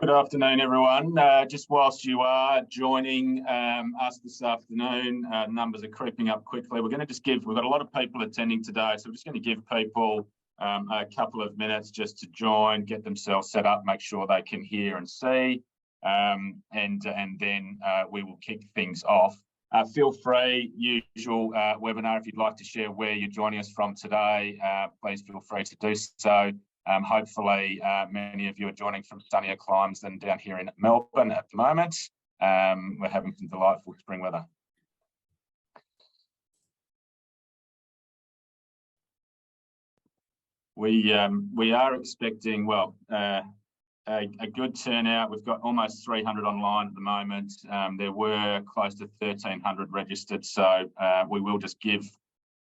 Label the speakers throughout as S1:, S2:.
S1: Good afternoon, everyone. Just whilst you are joining us this afternoon, numbers are creeping up quickly. We're going to we've got a lot of people attending today, so we're just going to give people a couple of minutes just to join, get themselves set up, make sure they can hear and see, and then we will kick things off. Feel free, usual webinar, if you'd like to share where you're joining us from today, please feel free to do so. Hopefully, many of you are joining from sunnier climes than down here in Melbourne at the moment. We're having some delightful spring weather. We are expecting, well, a good turnout. We've got almost 300 online at the moment. There were close to 1,300 registered, so we will just give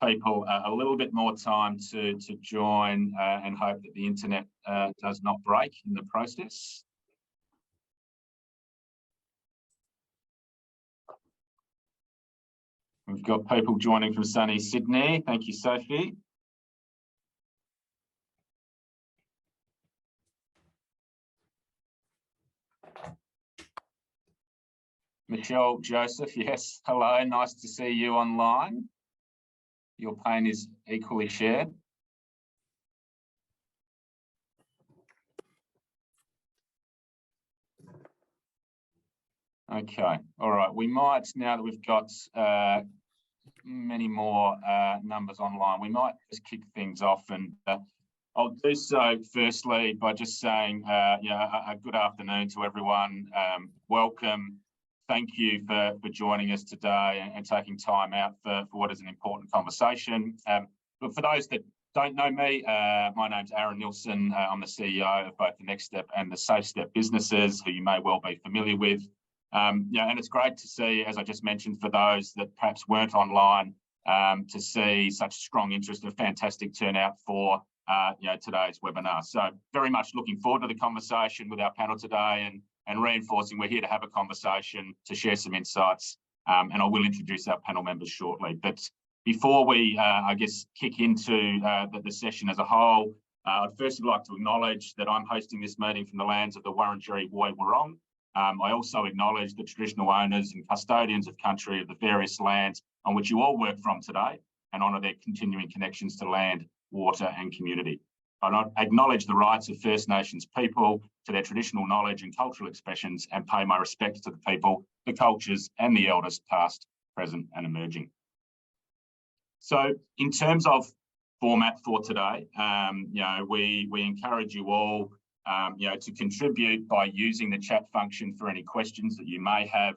S1: people a little bit more time to join and hope that the internet does not break in the process. We've got people joining from sunny Sydney. Thank you, Sophie. Michelle Joseph, yes, hello, nice to see you online. Your pain is equally shared. Okay, all right. We might, now that we've got many more numbers online, we might just kick things off, and I'll do so firstly by just saying, a good afternoon to everyone. Welcome. Thank you for joining us today and taking time out for what is an important conversation. But for those that don't know me, my name's Aaron Nilsson. I'm the CEO of both the Next Step and the Safe Step businesses, who you may well be familiar with. And it's great to see, as I just mentioned, for those that perhaps weren't online, to see such strong interest and a fantastic turnout for today's webinar. So very much looking forward to the conversation with our panel today, and reinforcing we're here to have a conversation, to share some insights, and I will introduce our panel members shortly. But before we, I guess, kick into the session as a whole, I'd first like to acknowledge that I'm hosting this meeting from the lands of the Wurundjeri Woi Wurrung. I also acknowledge the traditional owners and custodians of country of the various lands on which you all work from today, and honour their continuing connections to land, water and community. I acknowledge the rights of First Nations people to their traditional knowledge and cultural expressions, and pay my respects to the people, the cultures and the elders past, present and emerging. So in terms of format for today, we encourage you all to contribute by using the chat function for any questions that you may have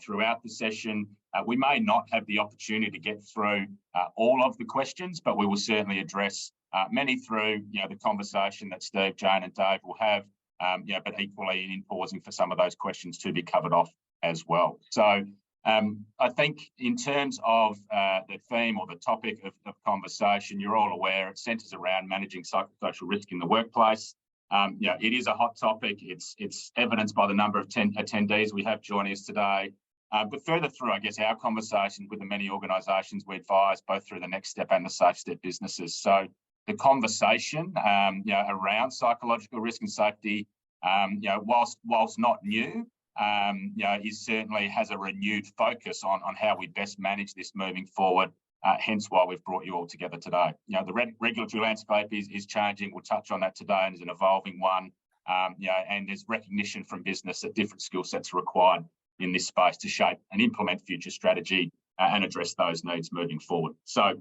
S1: throughout the session. We may not have the opportunity to get through all of the questions, but we will certainly address many through the conversation that Steve, Jane and Dave will have, but equally in pausing for some of those questions to be covered off as well. So I think in terms of the theme or the topic of conversation, you're all aware it centres around managing psychosocial risk in the workplace. It is a hot topic. It's evidenced by the number of attendees we have joining us today. But further through, I guess, our conversations with the many organisations we advise, both through the Next Step and the Safe Step businesses. So the conversation, around psychological risk and safety, whilst not new, is certainly has a renewed focus on how we best manage this moving forward. Hence why we've brought you all together today. The regulatory landscape is changing. We'll touch on that today, and is an evolving one. And there's recognition from business that different skill sets are required in this space to shape and implement future strategy and address those needs moving forward. So,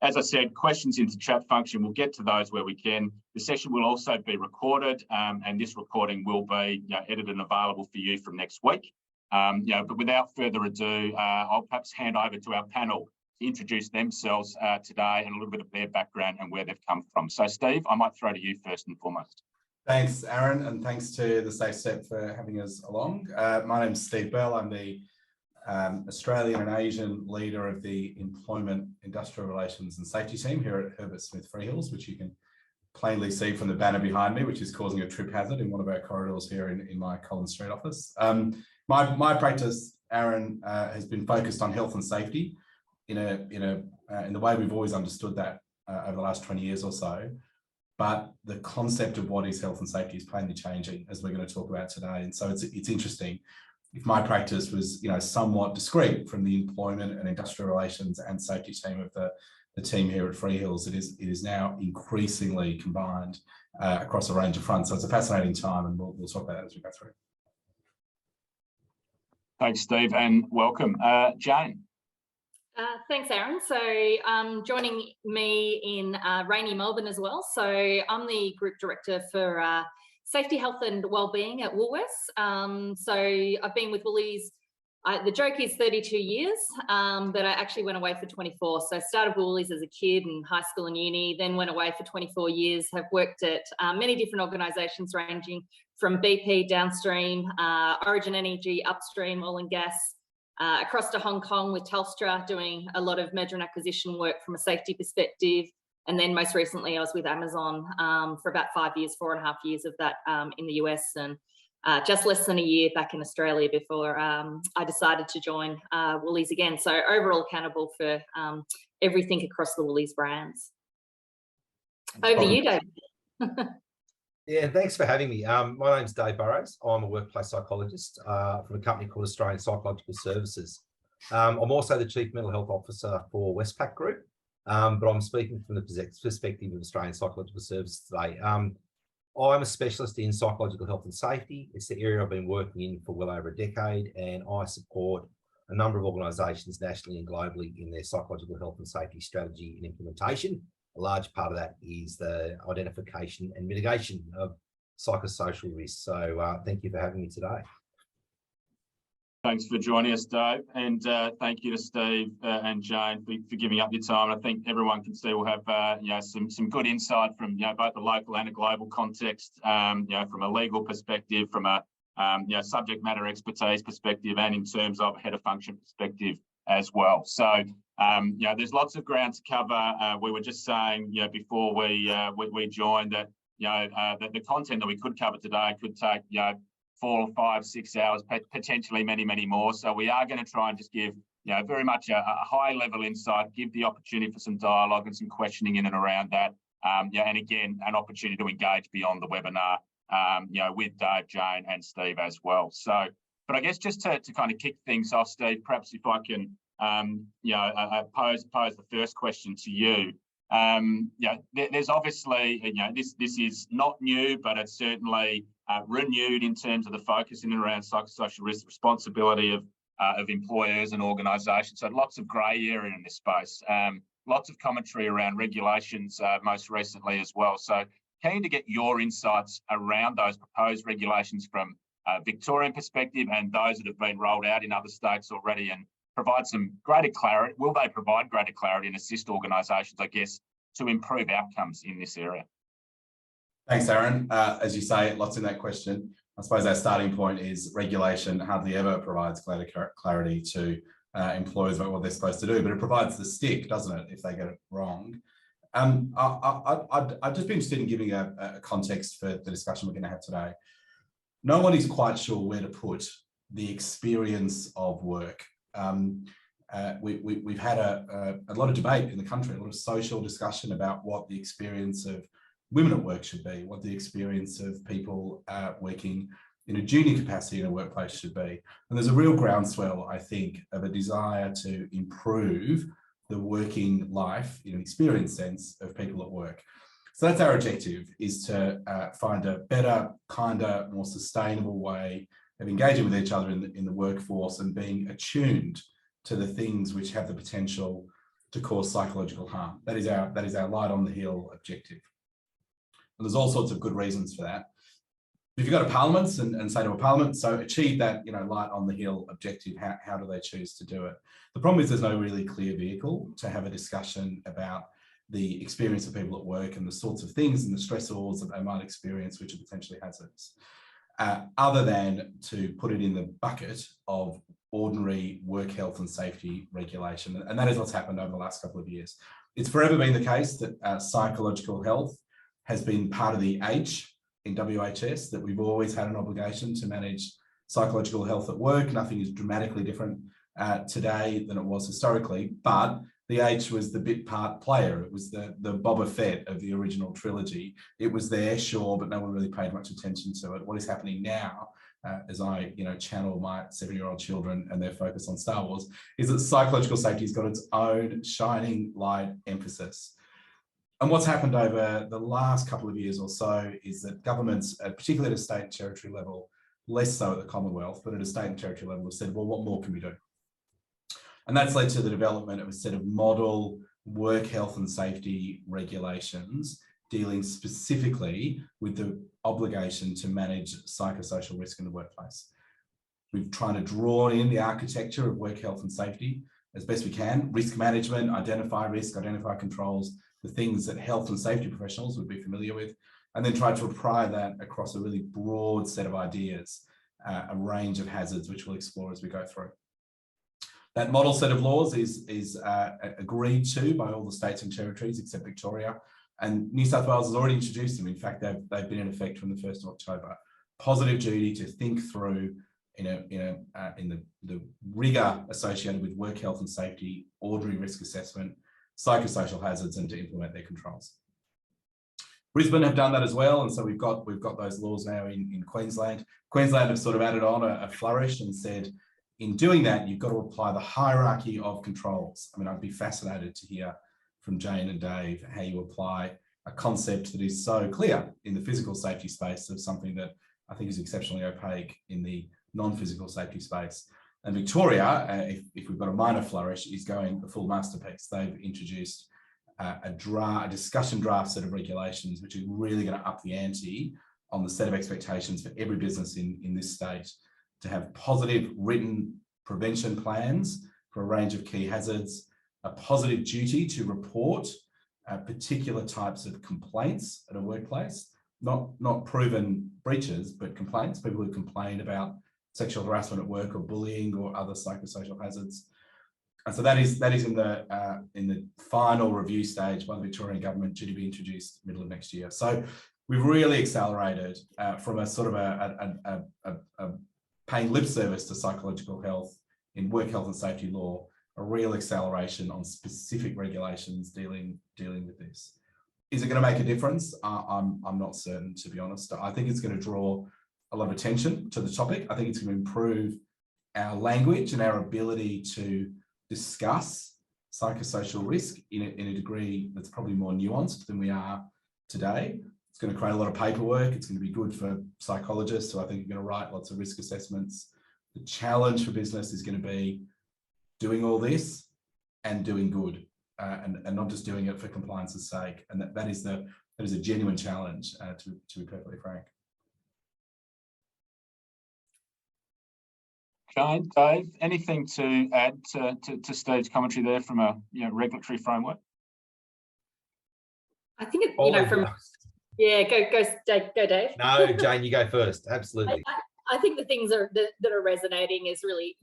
S1: as I said, questions into chat function, we'll get to those where we can. The session will also be recorded, and this recording will be edited and available for you from next week. But without further ado, I'll perhaps hand over to our panel to introduce themselves today, and a little bit of their background and where they've come from. So Steve, I might throw to you first and foremost.
S2: Thanks, Aaron, and thanks to the Safe Step for having us along. My name's Steve Bell. I'm the Australian and Asian leader of the Employment, Industrial Relations and Safety team here at Herbert Smith Freehills, which you can plainly see from the banner behind me, which is causing a trip hazard in one of our corridors here in my Collins Street office. My practice, Aaron, has been focused on health and safety in the way we've always understood that over the last 20 years or so. but the concept of what is health and safety is plainly changing, as we're going to talk about today. And so it's interesting. If my practice was, somewhat discrete from the employment and industrial relations and safety team of the team here at Freehills, it is now increasingly combined across a range of fronts. So it's a fascinating time, and we'll talk about that as we go through.
S1: Thanks, Steve, and welcome. Jane.
S3: Thanks, Aaron. So joining me in rainy Melbourne as well. So I'm the Group Director for Safety, Health and Wellbeing at Woolworths. So I've been with Woolies, the joke is 32 years, but I actually went away for 24. So I started Woolies as a kid in high school and uni, then went away for 24 years, have worked at many different organisations ranging from BP downstream, Origin Energy upstream, oil and gas, across to Hong Kong with Telstra, doing a lot of merger and acquisition work from a safety perspective. And then most recently, I was with Amazon for about 5 years, 4.5 years of that in the US, and just less than a year back in Australia before I decided to join Woolies again. So overall accountable for everything across the Woolies brands. Over to you, David.
S4: Yeah, thanks for having me. My name's Dave Burroughs. I'm a workplace psychologist from a company called Australian Psychological Services. I'm also the Chief Mental Health Officer for Westpac Group, but I'm speaking from the perspective of Australian Psychological Services today. I'm a specialist in psychological health and safety. It's the area I've been working in for well over a decade, and I support a number of organisations nationally and globally in their psychological health and safety strategy and implementation. A large part of that is the identification and mitigation of psychosocial risks. So thank you for having me today.
S1: Thanks for joining us, Dave, and thank you to Steve and Jane for giving up your time. I think everyone can see we'll have some good insight from both the local and a global context. From a legal perspective, from a subject matter expertise perspective, and in terms of head of function perspective as well. So there's lots of ground to cover. We were just saying before we joined that the content that we could cover today could take 4 or 5, 6 hours, potentially many more. So we are going to try and just give very much a high level insight, give the opportunity for some dialogue and some questioning in and around that. And again, an opportunity to engage beyond the webinar, with Dave, Jane and Steve as well. So, but I guess just to kind of kick things off, Steve, perhaps if I can pose the first question to you. There's obviously, this is not new, but it's certainly renewed in terms of the focus in and around psychosocial risk responsibility of employers and organisations. So lots of grey area in this space. Lots of commentary around regulations most recently as well. So keen to get your insights around those proposed regulations from a Victorian perspective and those that have been rolled out in other states already, and provide some greater clarity. Will they provide greater clarity and assist organisations, I guess, to improve outcomes in this area?
S2: Thanks, Aaron. As you say, lots in that question. I suppose our starting point is regulation hardly ever provides greater clarity to employers about what they're supposed to do, but it provides the stick, doesn't it, if they get it wrong? I'd just be interested in giving a context for the discussion we're going to have today. No one is quite sure where to put the experience of work. We've had a lot of debate in the country, a lot of social discussion about what the experience of women at work should be, what the experience of people working in a junior capacity in a workplace should be. And there's a real groundswell, I think, of a desire to improve the working life in an experience sense of people at work. So that's our objective, is to find a better, kinder, more sustainable way of engaging with each other in the workforce and being attuned to the things which have the potential to cause psychological harm. That is our light on the hill objective. And there's all sorts of good reasons for that. If you go to parliaments and say to a parliament, so achieve that light on the hill objective, how do they choose to do it? The problem is there's no really clear vehicle to have a discussion about the experience of people at work and the sorts of things and the stressors that they might experience which are potentially hazardous, other than to put it in the bucket of ordinary work health and safety regulation. And that is what's happened over the last couple of years. It's forever been the case that psychological health has been part of the H in WHS, that we've always had an obligation to manage psychological health at work. Nothing is dramatically different today than it was historically, but The H was the bit part player. It was the Boba Fett of the original trilogy. It was there, sure, but no one really paid much attention to it. What is happening now, as I channel my 7-year-old children and their focus on Star Wars, is that psychological safety has got its own shining light emphasis. And what's happened over the last couple of years or so is that governments, particularly at a state and territory level, less so at the Commonwealth, but at a state and territory level, have said, well, what more can we do? And that's led to the development of a set of model work health and safety regulations dealing specifically with the obligation to manage psychosocial risk in the workplace. We've tried to draw in the architecture of work health and safety as best we can, risk management, identify risk, identify controls, the things that health and safety professionals would be familiar with, and then try to apply that across a really broad set of ideas, a range of hazards, which we'll explore as we go through. That model set of laws is agreed to by all the states and territories except Victoria, and New South Wales has already introduced them. In fact, they've been in effect from the 1st of October. Positive duty to think through in the rigour associated with work health and safety, ordinary risk assessment, psychosocial hazards, and to implement their controls. Brisbane have done that as well, and so we've got those laws now in Queensland. Queensland have sort of added on a flourish and said, in doing that, you've got to apply the hierarchy of controls. I mean, I'd be fascinated to hear from Jane and Dave how you apply a concept that is so clear in the physical safety space of something that I think is exceptionally opaque in the non-physical safety space. And Victoria, if we've got a minor flourish, is going the full masterpiece. They've introduced a discussion draft set of regulations, which is really going to up the ante on the set of expectations for every business in this state to have positive written prevention plans for a range of key hazards, a positive duty to report particular types of complaints at a workplace, not proven breaches, but complaints, people who complain about sexual harassment at work or bullying or other psychosocial hazards. And so that is in the final review stage by the Victorian government, due to be introduced middle of next year. So we've really accelerated from a sort of a paying lip service to psychological health in work health and safety law, a real acceleration on specific regulations dealing with this. Is it going to make a difference? I'm not certain, to be honest. I think it's going to draw a lot of attention to the topic. I think it's going to improve our language and our ability to discuss psychosocial risk in a degree that's probably more nuanced than we are today. It's going to create a lot of paperwork. It's going to be good for psychologists who I think are going to write lots of risk assessments. The challenge for business is going to be doing all this and doing good, and not just doing it for compliance's sake. And that is a genuine challenge, to be perfectly frank.
S1: Okay, Dave, anything to add to Steve's commentary there from a regulatory framework?
S3: I think it, go Dave.
S4: No, Jane, you go first. Absolutely.
S3: I think the things that are resonating is really,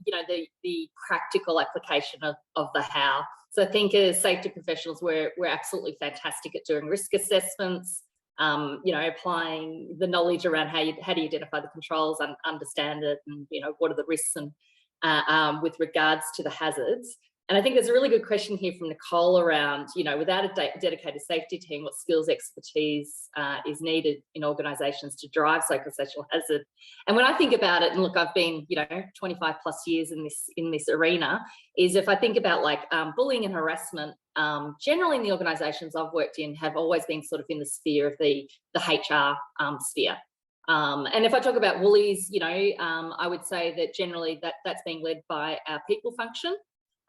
S3: the practical application of the how. So I think as safety professionals, we're absolutely fantastic at doing risk assessments, applying the knowledge around how do you identify the controls, and understand it, and what are the risks and with regards to the hazards. And I think there's a really good question here from Nicole around, without a dedicated safety team, what skills, expertise is needed in organisations to drive psychosocial hazard. And when I think about it, and look, I've been, 25 plus years in this arena, is if I think about bullying and harassment, generally in the organisations I've worked in have always been sort of in the sphere of the HR sphere. And if I talk about Woolies, I would say that generally that's being led by our people function.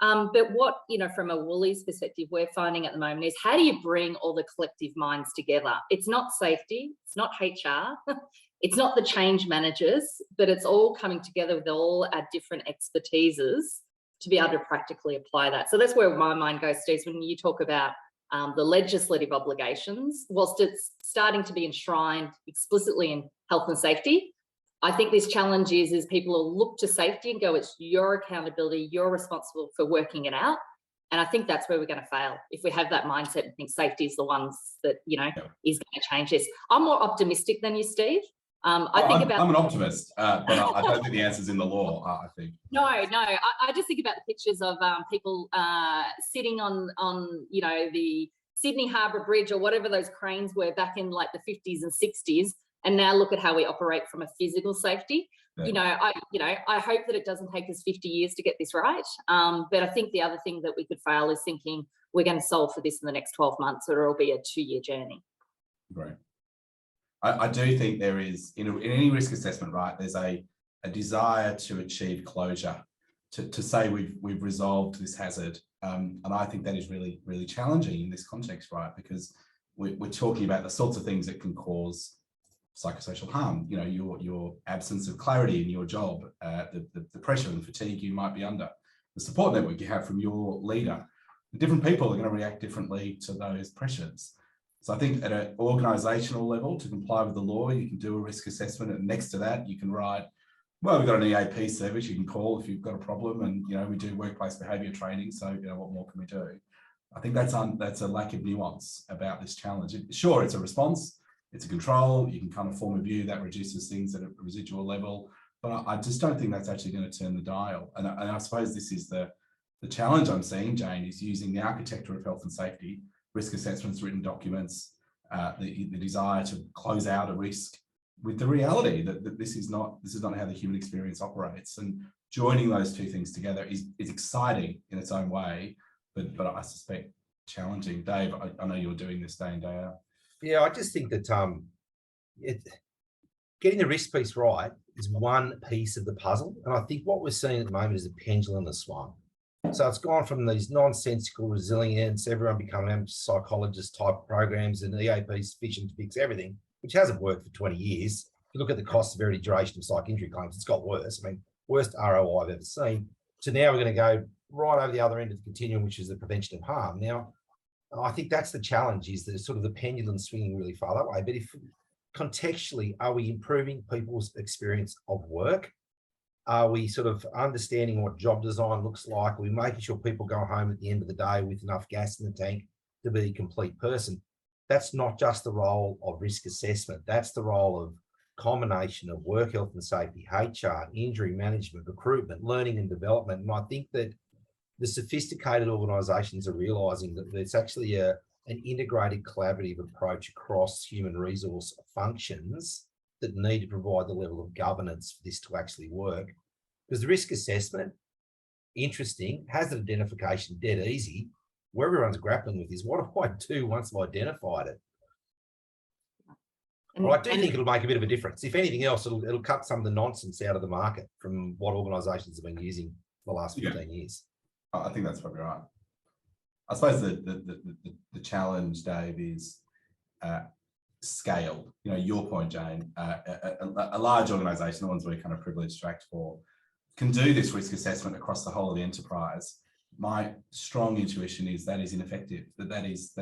S3: But what, from a Woolies perspective, we're finding at the moment is how do you bring all the collective minds together? It's not safety, it's not HR, it's not the change managers, but it's all coming together with all our different expertises to be able to practically apply that. So that's where my mind goes, Steve, when you talk about the legislative obligations, whilst it's starting to be enshrined explicitly in health and safety, I think this challenge is people will look to safety and go, it's your accountability, you're responsible for working it out. And I think that's where we're going to fail if we have that mindset and think safety is the ones that, is going to change this. I'm more optimistic than you, Steve.
S2: I'm an optimist, but I don't think the answer's in the law. I think.
S3: No. I just think about the pictures of people sitting on the Sydney Harbour Bridge or whatever those cranes were back in like the 50s and 60s, and now look at how we operate from a physical safety. Yeah. I hope that it doesn't take us 50 years to get this right. But I think the other thing that we could fail is thinking we're going to solve for this in the next 12 months, or it'll be a 2-year journey.
S2: Great. I do think there is, in any risk assessment, right, there's a desire to achieve closure, to say we've resolved this hazard. And I think that is really, really challenging in this context, right? Because we're talking about the sorts of things that can cause psychosocial harm, your absence of clarity in your job, the pressure and fatigue you might be under, the support network you have from your leader. Different people are going to react differently to those pressures. So I think at an organisational level, to comply with the law, you can do a risk assessment, and next to that, you can write, well, we've got an EAP service you can call if you've got a problem, and we do workplace behaviour training. So what more can we do? I think that's a lack of nuance about this challenge. Sure, it's a response, it's a control. You can kind of form a view that reduces things at a residual level, but I just don't think that's actually going to turn the dial. And I suppose this is the challenge I'm seeing, Jane, is using the architecture of health and safety, risk assessments, written documents, the desire to close out a risk with the reality that this is not how the human experience operates. And joining those two things together is exciting in its own way, but I suspect challenging. Dave, I know you're doing this day in, day out.
S4: Yeah, I just think that getting the risk piece right is one piece of the puzzle. And I think what we're seeing at the moment is a pendulum has swung. So it's gone from these nonsensical resilience, everyone becoming psychologist type programs and EAP sufficient to fix everything, which hasn't worked for 20 years. If you look at the cost severity duration of psych injury claims, it's got worse. I mean, worst ROI I've ever seen. So now we're going to go right over the other end of the continuum, which is the prevention of harm. Now, I think that's the challenge, is that sort of the pendulum swinging really far that way. But if contextually, are we improving people's experience of work? Are we sort of understanding what job design looks like? Are we making sure people go home at the end of the day with enough gas in the tank to be a complete person? That's not just the role of risk assessment. That's the role of combination of work health and safety, HR, injury management, recruitment, learning and development. And I think that the sophisticated organisations are realising that it's actually an integrated collaborative approach across human resource functions that need to provide the level of governance for this to actually work. Because the risk assessment, interesting, hazard identification, dead easy. Where everyone's grappling with is, what do I do once I've identified it? Well, I do think it'll make a bit of a difference. If anything else, it'll cut some of the nonsense out of the market from what organisations have been using for the last 15 years.
S2: I think that's probably right. I suppose the challenge, Dave, is scale. Your point, Jane, a large organisation, the ones we're kind of privileged to act for, can do this risk assessment across the whole of the enterprise. My strong intuition is that is ineffective. That is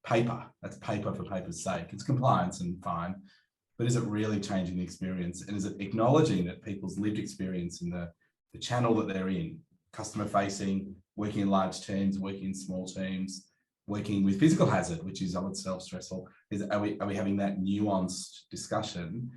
S2: paper. That's paper for paper's sake. It's compliance and fine, but is it really changing the experience? And is it acknowledging that people's lived experience in the channel that they're in, customer facing, working in large teams, working in small teams, working with physical hazard, which is of itself stressful, are we having that nuanced discussion?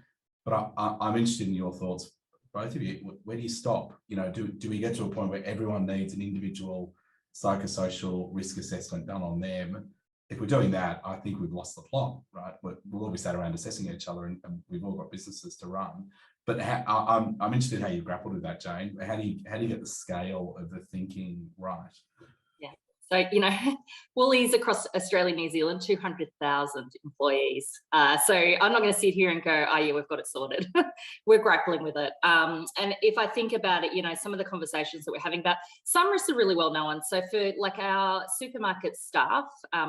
S2: But I'm interested in your thoughts, both of you. Where do you stop? Do we get to a point where everyone needs an individual psychosocial risk assessment done on them? If we're doing that, I think we've lost the plot, right? We'll all be sat around assessing each other, and we've all got businesses to run. But I'm interested in how you grappled with that, Jane. How do you get the scale of the thinking right?
S3: Yeah. So, Woolies across Australia, New Zealand, 200,000 employees. So I'm not going to sit here and go, oh yeah, we've got it sorted. We're grappling with it. And if I think about it, some of the conversations that we're having about, some risks are really well known. So for like our supermarket staff,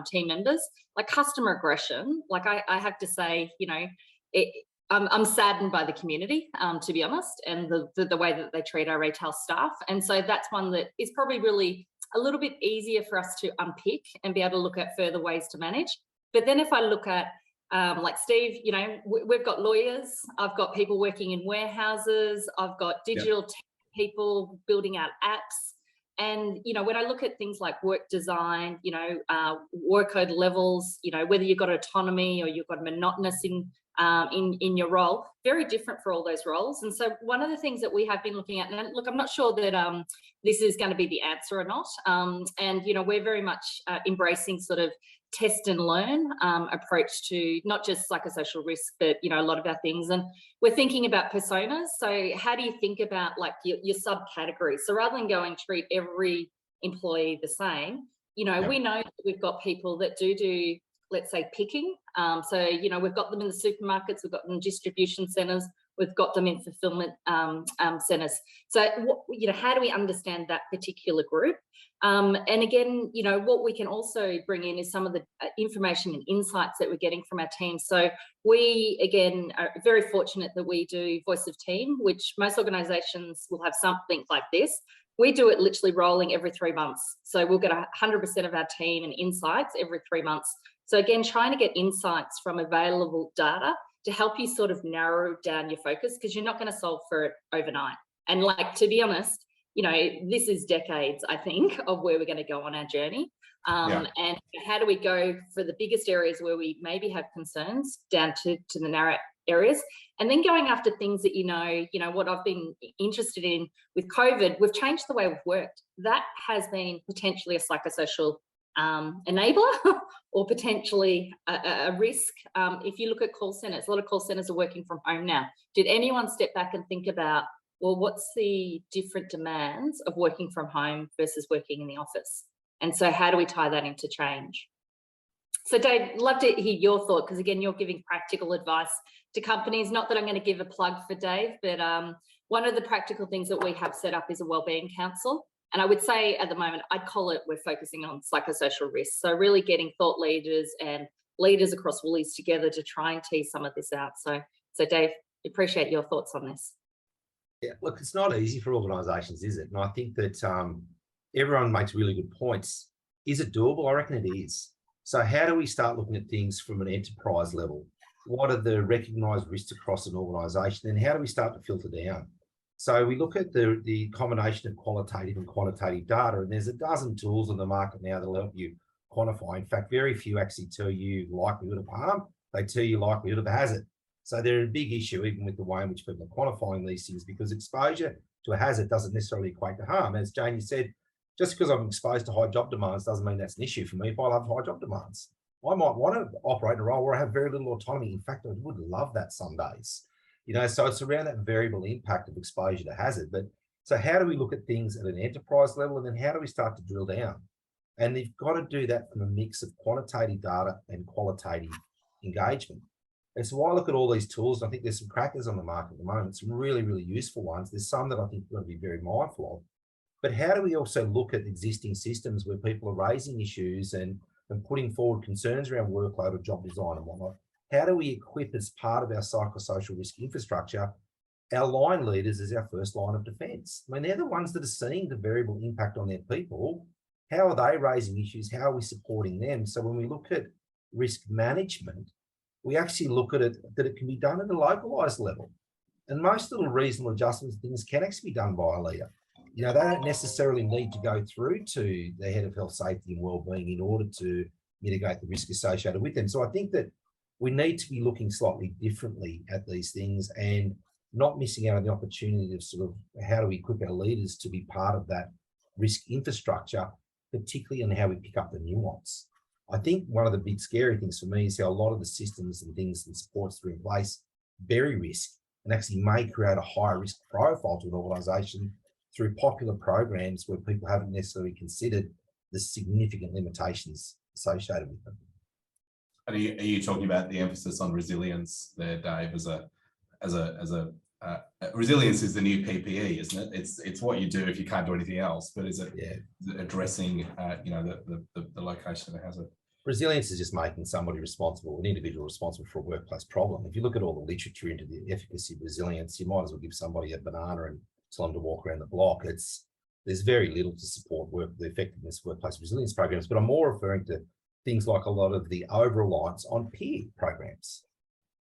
S3: team members, like customer aggression, like I have to say, I'm saddened by the community, to be honest, and the way that they treat our retail staff. And so that's one that is probably really a little bit easier for us to unpick and be able to look at further ways to manage. But then if I look at, like Steve, we've got lawyers, I've got people working in warehouses, I've got digital people building out apps. And, when I look at things like work design, workload levels, whether you've got autonomy or you've got monotonous in your role, very different for all those roles. And so one of the things that we have been looking at, and look, I'm not sure that this is going to be the answer or not. And, you know, we're very much embracing sort of test and learn approach to not just psychosocial risk, but, you know, a lot of our things. And we're thinking about personas. So how do you think about like your subcategories? So rather than go and treat every employee the same, you know, we know that we've got people that do, let's say, picking. So, you know, we've got them in the supermarkets, we've got them in distribution centres, we've got them in fulfilment centres. So, you know, how do we understand that particular group? And again, you know, what we can also bring in is some of the information and insights that we're getting from our team. So we, again, are very fortunate that we do Voice of Team, which most organisations will have something like this. We do it literally rolling every 3 months. So we'll get 100% of our team and insights every 3 months. So again, trying to get insights from available data to help you sort of narrow down your focus, because you're not going to solve for it overnight. And like, to be honest, you know, this is decades, I think, of where we're going to go on our journey. And how do we go for the biggest areas where we maybe have concerns down to the narrow areas, and then going after things that, you know, what I've been interested in with COVID, we've changed the way we've worked. That has been potentially a psychosocial enabler or potentially a risk. If you look at call centres, a lot of call centres are working from home now. Did anyone step back and think about, well, what's the different demands of working from home versus working in the office? And so how do we tie that into change? So Dave, love to hear your thought, because again, you're giving practical advice to companies. Not that I'm going to give a plug for Dave, but one of the practical things that we have set up is a wellbeing council. And I would say at the moment, I'd call it, we're focusing on psychosocial risks. So really getting thought leaders and leaders across Woolies together to try and tease some of this out. So Dave, appreciate your thoughts on this.
S4: Yeah, look, it's not easy for organisations, is it? And I think that everyone makes really good points. Is it doable? I reckon it is. So how do we start looking at things from an enterprise level? What are the recognised risks across an organisation? And how do we start to filter down? So we look at the combination of qualitative and quantitative data, and there's a dozen tools on the market now that will help you quantify. In fact, very few actually tell you likelihood of harm. They tell you likelihood of hazard. So they're a big issue, even with the way in which people are quantifying these things, because exposure to a hazard doesn't necessarily equate to harm. As Janie said, just because I'm exposed to high job demands doesn't mean that's an issue for me if I love high job demands. I might want to operate in a role where I have very little autonomy. In fact, I would love that some days. You know, so it's around that variable impact of exposure to hazard. But so how do we look at things at an enterprise level, and then how do we start to drill down? And you've got to do that from a mix of quantitative data and qualitative engagement. And so I look at all these tools, and I think there's some crackers on the market at the moment, some really, really useful ones. There's some that I think we've got to be very mindful of. But how do we also look at existing systems where people are raising issues and putting forward concerns around workload or job design and whatnot? How do we equip, as part of our psychosocial risk infrastructure, our line leaders as our first line of defence? I mean, they're the ones that are seeing the variable impact on their people. How are they raising issues? How are we supporting them? So when we look at risk management, we actually look at it that it can be done at a localised level. And most little reasonable adjustments, things can actually be done by a leader. You know, they don't necessarily need to go through to the head of health, safety and wellbeing in order to mitigate the risk associated with them. So I think that we need to be looking slightly differently at these things and not missing out on the opportunity of sort of how do we equip our leaders to be part of that risk infrastructure, particularly on how we pick up the nuance. I think one of the big scary things for me is how a lot of the systems and things and supports that are in place bury risk and actually may create a higher risk profile to an organisation through popular programs where people haven't necessarily considered the significant limitations associated with them.
S2: Are you talking about the emphasis on resilience there, Dave? Resilience is the new PPE, isn't it? It's what you do if you can't do anything else. But is it addressing the location of the hazard? Resilience is just making somebody responsible, an individual responsible for a workplace problem. If you look at all the literature into the efficacy of resilience, you might as well give somebody a banana and tell them to walk around the block. There's very little to support the effectiveness of workplace resilience programs. But I'm more referring to things like a lot of the over-reliance on peer programs.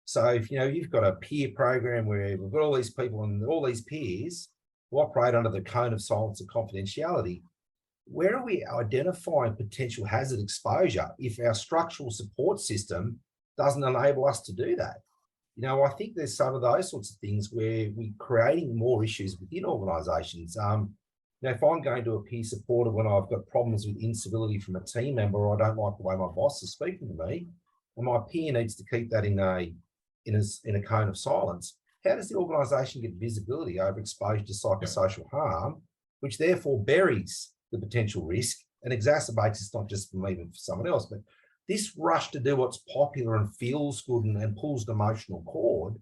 S2: So if you've got a peer program where we've got all these people and all these peers who operate under the cone of silence and confidentiality, where are we identifying potential hazard exposure if our structural support system doesn't enable us to do that?
S4: I think there's some of those sorts of things where we're creating more issues within organisations. If I'm going to appear supportive when I've got problems with incivility from a team member, or I don't like the way my boss is speaking to me, and my peer needs to keep that in a cone of silence, how does the organisation get visibility over exposure to psychosocial harm, which therefore buries the potential risk and exacerbates it's not just for me but for someone else? But this rush to do what's popular and feels good and pulls an emotional cord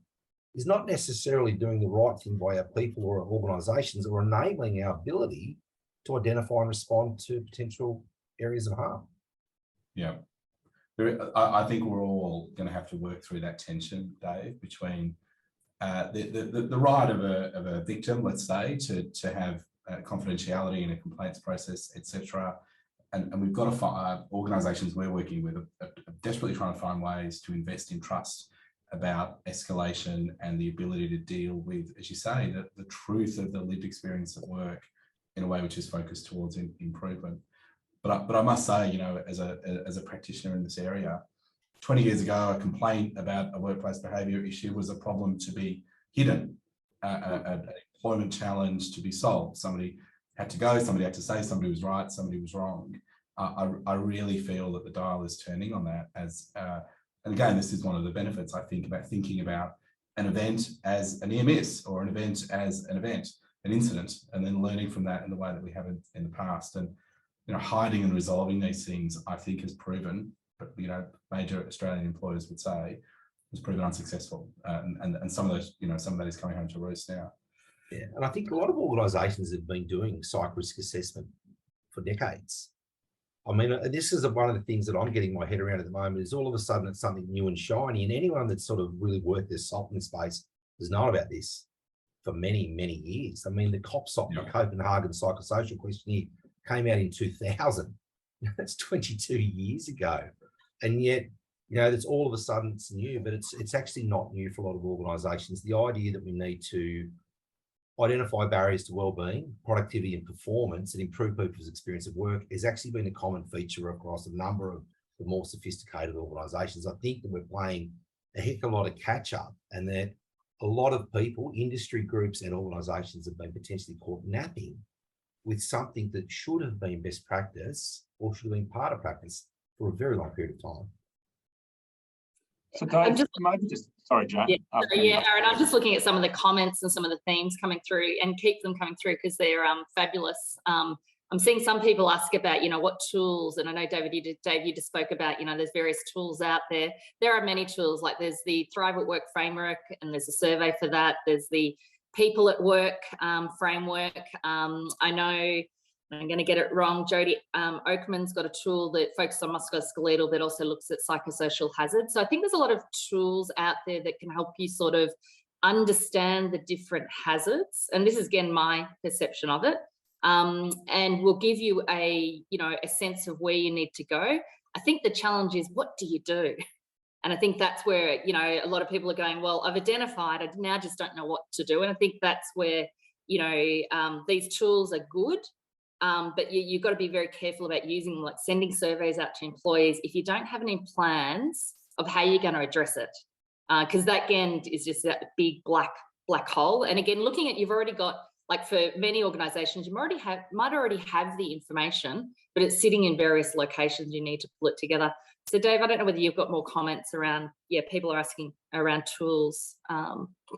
S4: is not necessarily doing the right thing by our people or our organisations, or enabling our ability to identify and respond to potential areas of harm.
S2: Yeah. I think we're all going to have to work through that tension, Dave, between the right of a victim, let's say, to have confidentiality in a complaints process, etc. And we've got to find, organisations we're working with are desperately trying to find ways to invest in trust about escalation and the ability to deal with, as you say, the truth of the lived experience at work in a way which is focused towards improvement. But I must say, as a practitioner in this area, 20 years ago, a complaint about a workplace behaviour issue was a problem to be hidden, an employment challenge to be solved. Somebody had to go, somebody had to say somebody was right, somebody was wrong. I really feel that the dial is turning on that and again, this is one of the benefits, I think, about thinking about an event as an EMS or an event as an incident, and then learning from that in the way that we have in the past. And, hiding and resolving these things, I think, has proven, but, major Australian employers would say, has proven unsuccessful. And some of those, some of that is coming home to roost now.
S4: Yeah, and I think a lot of organisations have been doing psych risk assessment for decades. I mean, this is one of the things that I'm getting my head around at the moment, is all of a sudden it's something new and shiny, and anyone that's sort of really worth their salt in the space has known about this for many, many years. I mean, the COPSOC, the Copenhagen Psychosocial Questionnaire, came out in 2000. That's 22 years ago. And yet, that's all of a sudden it's new, but it's actually not new for a lot of organisations. The idea that we need to identify barriers to wellbeing, productivity and performance, and improve people's experience of work has actually been a common feature across a number of the more sophisticated organisations. I think that we're playing a heck of a lot of catch up, and that a lot of people, industry groups and organisations have been potentially caught napping with something that should have been best practice or should have been part of practice for a very long period of time.
S1: So Dave, sorry, Jane.
S3: Yeah, Aaron, I'm just looking at some of the comments and some of the themes coming through, and keep them coming through because they're fabulous. I'm seeing some people ask about, what tools, and I know Dave, you just spoke about, there's various tools out there. There are many tools, like there's the Thrive at Work framework, and there's a survey for that. There's the People at Work framework. I know, I'm going to get it wrong, Jodie Oakman's got a tool that focuses on musculoskeletal that also looks at psychosocial hazards. So I think there's a lot of tools out there that can help you sort of understand the different hazards. And this is, again, my perception of it. And will give you a sense of where you need to go. I think the challenge is, what do you do? And I think that's where, a lot of people are going, well, I've identified, I now just don't know what to do. And I think that's where, these tools are good. But you've got to be very careful about using them, like sending surveys out to employees if you don't have any plans of how you're going to address it. Because that, again, is just that big black hole. And again, looking at, you've already got, like for many organisations, you might already have the information, but it's sitting in various locations. You need to pull it together. So Dave, I don't know whether you've got more comments around, people are asking around tools.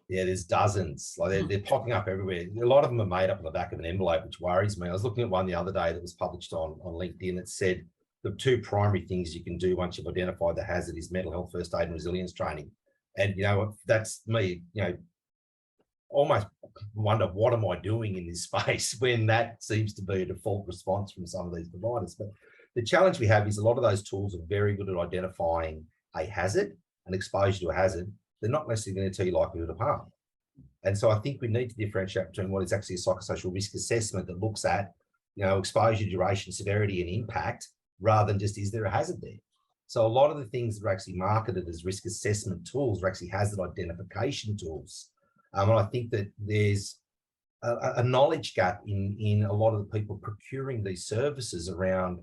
S4: Yeah, there's dozens. Like they're popping up everywhere. A lot of them are made up on the back of an envelope, which worries me. I was looking at one the other day that was published on LinkedIn. It said the two primary things you can do once you've identified the hazard is mental health first aid and resilience training. And, that's me, almost wonder, what am I doing in this space when that seems to be a default response from some of these providers. But the challenge we have is a lot of those tools are very good at identifying a hazard, an exposure to a hazard. They're not necessarily going to tell you likelihood of harm. And so I think we need to differentiate between what is actually a psychosocial risk assessment that looks at, exposure, duration, severity, and impact, rather than just, is there a hazard there? So a lot of the things that are actually marketed as risk assessment tools are actually hazard identification tools. And I think that there's a knowledge gap in a lot of the people procuring these services around,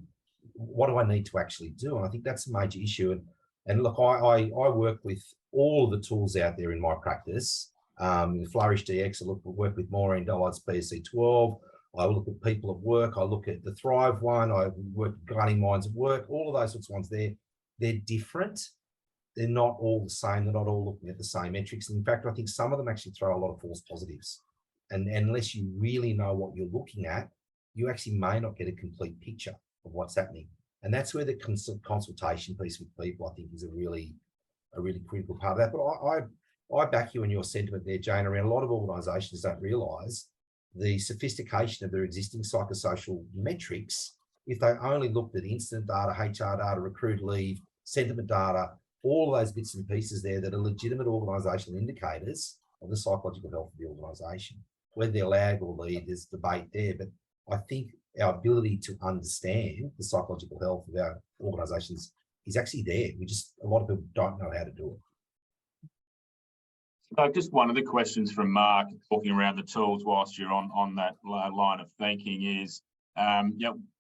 S4: what do I need to actually do? And I think that's a major issue. And And look, I work with all of the tools out there in my practice. Flourish DX, work with Maureen Dollard's PSC12. I look at people at work. I look at the Thrive one. I work at Guiding Minds at Work. All of those sorts of ones. They're different. They're not all the same. They're not all looking at the same metrics. And in fact, I think some of them actually throw a lot of false positives. And unless you really know what you're looking at, you actually may not get a complete picture of what's happening. And that's where the consultation piece with people, I think, is a really critical part of that. But I back you in your sentiment there, Jane, around a lot of organisations don't realise the sophistication of their existing psychosocial metrics. If they only looked at incident data, HR data, recruit leave, sentiment data, all of those bits and pieces there that are legitimate organisational indicators of the psychological health of the organisation. Whether they're lag or lead, there's debate there, but I think our ability to understand the psychological health of our organisations is actually there. A lot of people don't know how to do it.
S1: So just one of the questions from Mark, talking around the tools whilst you're on that line of thinking is,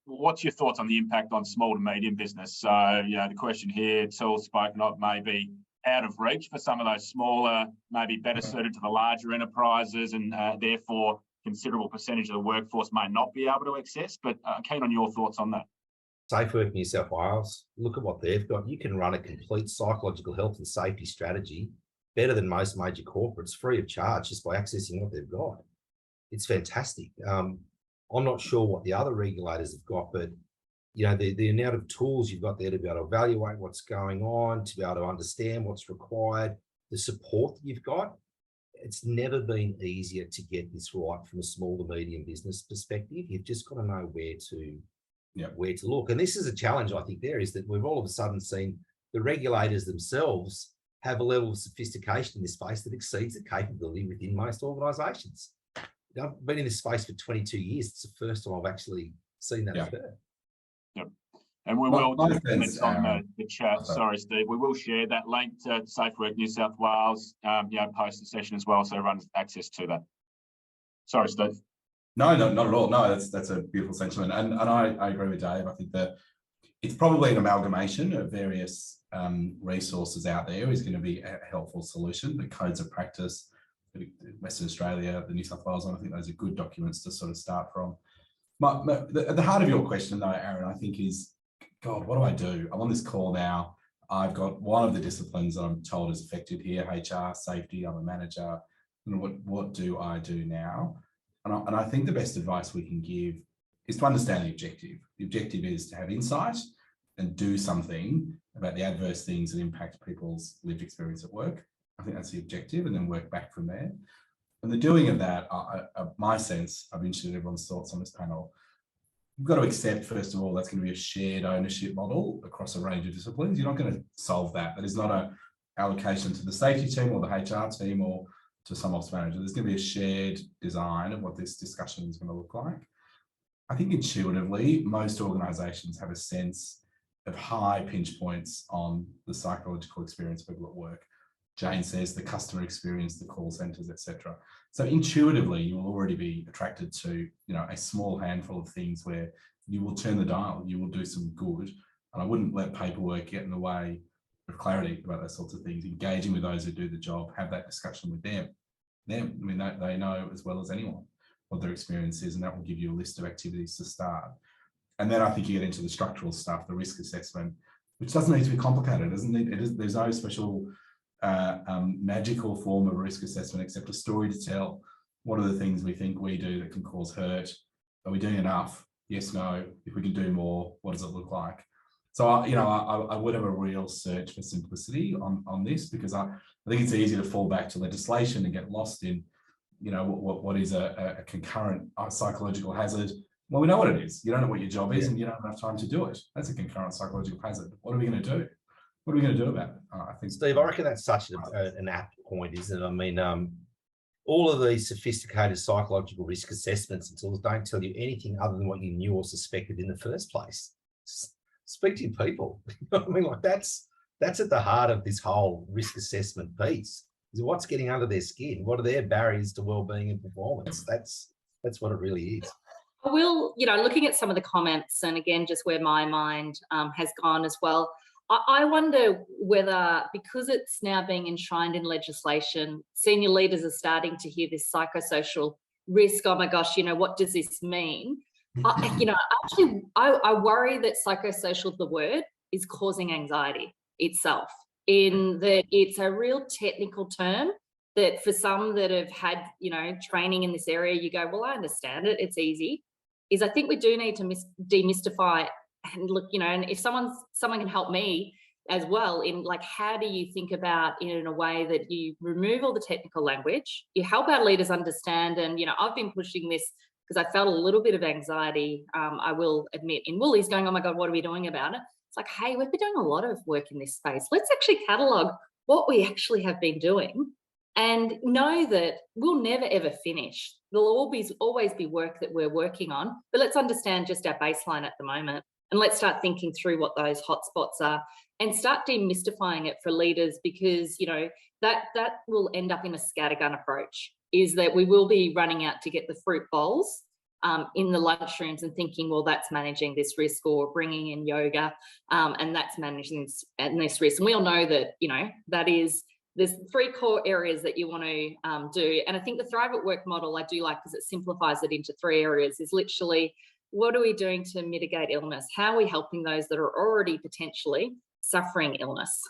S1: what's your thoughts on the impact on small to medium business? So, the question here, tools spoken of may be out of reach for some of those smaller, maybe better suited to the larger enterprises, and therefore considerable percentage of the workforce may not be able to access. But keen on your thoughts on that.
S4: Safe Work New South Wales, look at what they've got. You can run a complete psychological health and safety strategy better than most major corporates, free of charge, just by accessing what they've got. It's fantastic. I'm not sure what the other regulators have got, but the amount of tools you've got there to be able to evaluate what's going on, to be able to understand what's required, the support that you've got. It's never been easier to get this right from a small to medium business perspective. You've just got to know where to look. And this is a challenge, I think, there is that we've all of a sudden seen the regulators themselves have a level of sophistication in this space that exceeds the capability within most organisations. I've been in this space for 22 years. It's the first time I've actually seen that occur.
S1: Yep. And we will just comment on the chat. Sorry, Steve. We will share that link to Safe Work New South Wales, post the session as well, so everyone has access to that. Sorry, Steve.
S2: No, not at all. No, that's a beautiful sentiment, and I agree with Dave. I think that it's probably an amalgamation of various resources out there is going to be a helpful solution. The codes of practice, Western Australia, the New South Wales one, I think those are good documents to sort of start from. At the heart of your question, though, Aaron, I think is, God, what do? I'm on this call now. I've got one of the disciplines that I'm told is affected here, HR, safety. I'm a manager. What do I do now? And I think the best advice we can give is to understand the objective. The objective is to have insight and do something about the adverse things that impact people's lived experience at work. I think that's the objective, and then work back from there. And the doing of that, my sense, I'm interested in everyone's thoughts on this panel. You've got to accept, first of all, that's going to be a shared ownership model across a range of disciplines. You're not going to solve that. That is not an allocation to the safety team or the HR team or to some ops manager. There's going to be a shared design of what this discussion is going to look like. I think intuitively, most organisations have a sense of high pinch points on the psychological experience of people at work. Jane says the customer experience, the call centres, etc. So intuitively, you will already be attracted to, a small handful of things where you will turn the dial, you will do some good. And I wouldn't let paperwork get in the way of clarity about those sorts of things. Engaging with those who do the job, have that discussion with them. I mean, they know as well as anyone what their experience is, and that will give you a list of activities to start. And then I think you get into the structural stuff, the risk assessment, which doesn't need to be complicated, doesn't it? There's no special magical form of risk assessment except a story to tell. What are the things we think we do that can cause hurt? Are we doing enough? Yes, no. If we can do more, what does it look like? So, I would have a real search for simplicity on this, because I think it's easy to fall back to legislation and get lost in, what is a concurrent psychological hazard. Well, we know what it is. You don't know what your job is, and you don't have enough time to do it. That's a concurrent psychological hazard. What are we going to do? What are we going to do about it? I think,
S4: Steve, I reckon that's such an apt point, isn't it? I mean, all of these sophisticated psychological risk assessments and tools don't tell you anything other than what you knew or suspected in the first place. Speak to your people. I mean, like that's at the heart of this whole risk assessment piece. Is what's getting under their skin? What are their barriers to well-being and performance? That's what it really is.
S3: I will, looking at some of the comments, and again, just where my mind has gone as well, I wonder whether, because it's now being enshrined in legislation, senior leaders are starting to hear this psychosocial risk. Oh my gosh, what does this mean? I worry that psychosocial, the word, is causing anxiety itself, in that it's a real technical term that for some that have had, training in this area, you go, well, I understand it, it's easy. I think we do need to demystify and look, and if someone can help me as well in how do you think about it in a way that you remove all the technical language, you help our leaders understand. And, I've been pushing this because I felt a little bit of anxiety, I will admit, in Woolies, going, oh my God, what are we doing about it? It's like, hey, we've been doing a lot of work in this space. Let's actually catalogue what we actually have been doing and know that we'll never, ever finish. There'll always be work that we're working on, but let's understand just our baseline at the moment. And let's start thinking through what those hotspots are and start demystifying it for leaders, because, that will end up in a scattergun approach, is that we will be running out to get the fruit bowls in the lunchrooms and thinking, well, that's managing this risk, or bringing in yoga and that's managing this risk. And we all know that, there's 3 core areas that you want to do. And I think the Thrive at Work model I do like, because it simplifies it into 3 areas, is literally, what are we doing to mitigate illness? How are we helping those that are already potentially suffering illness?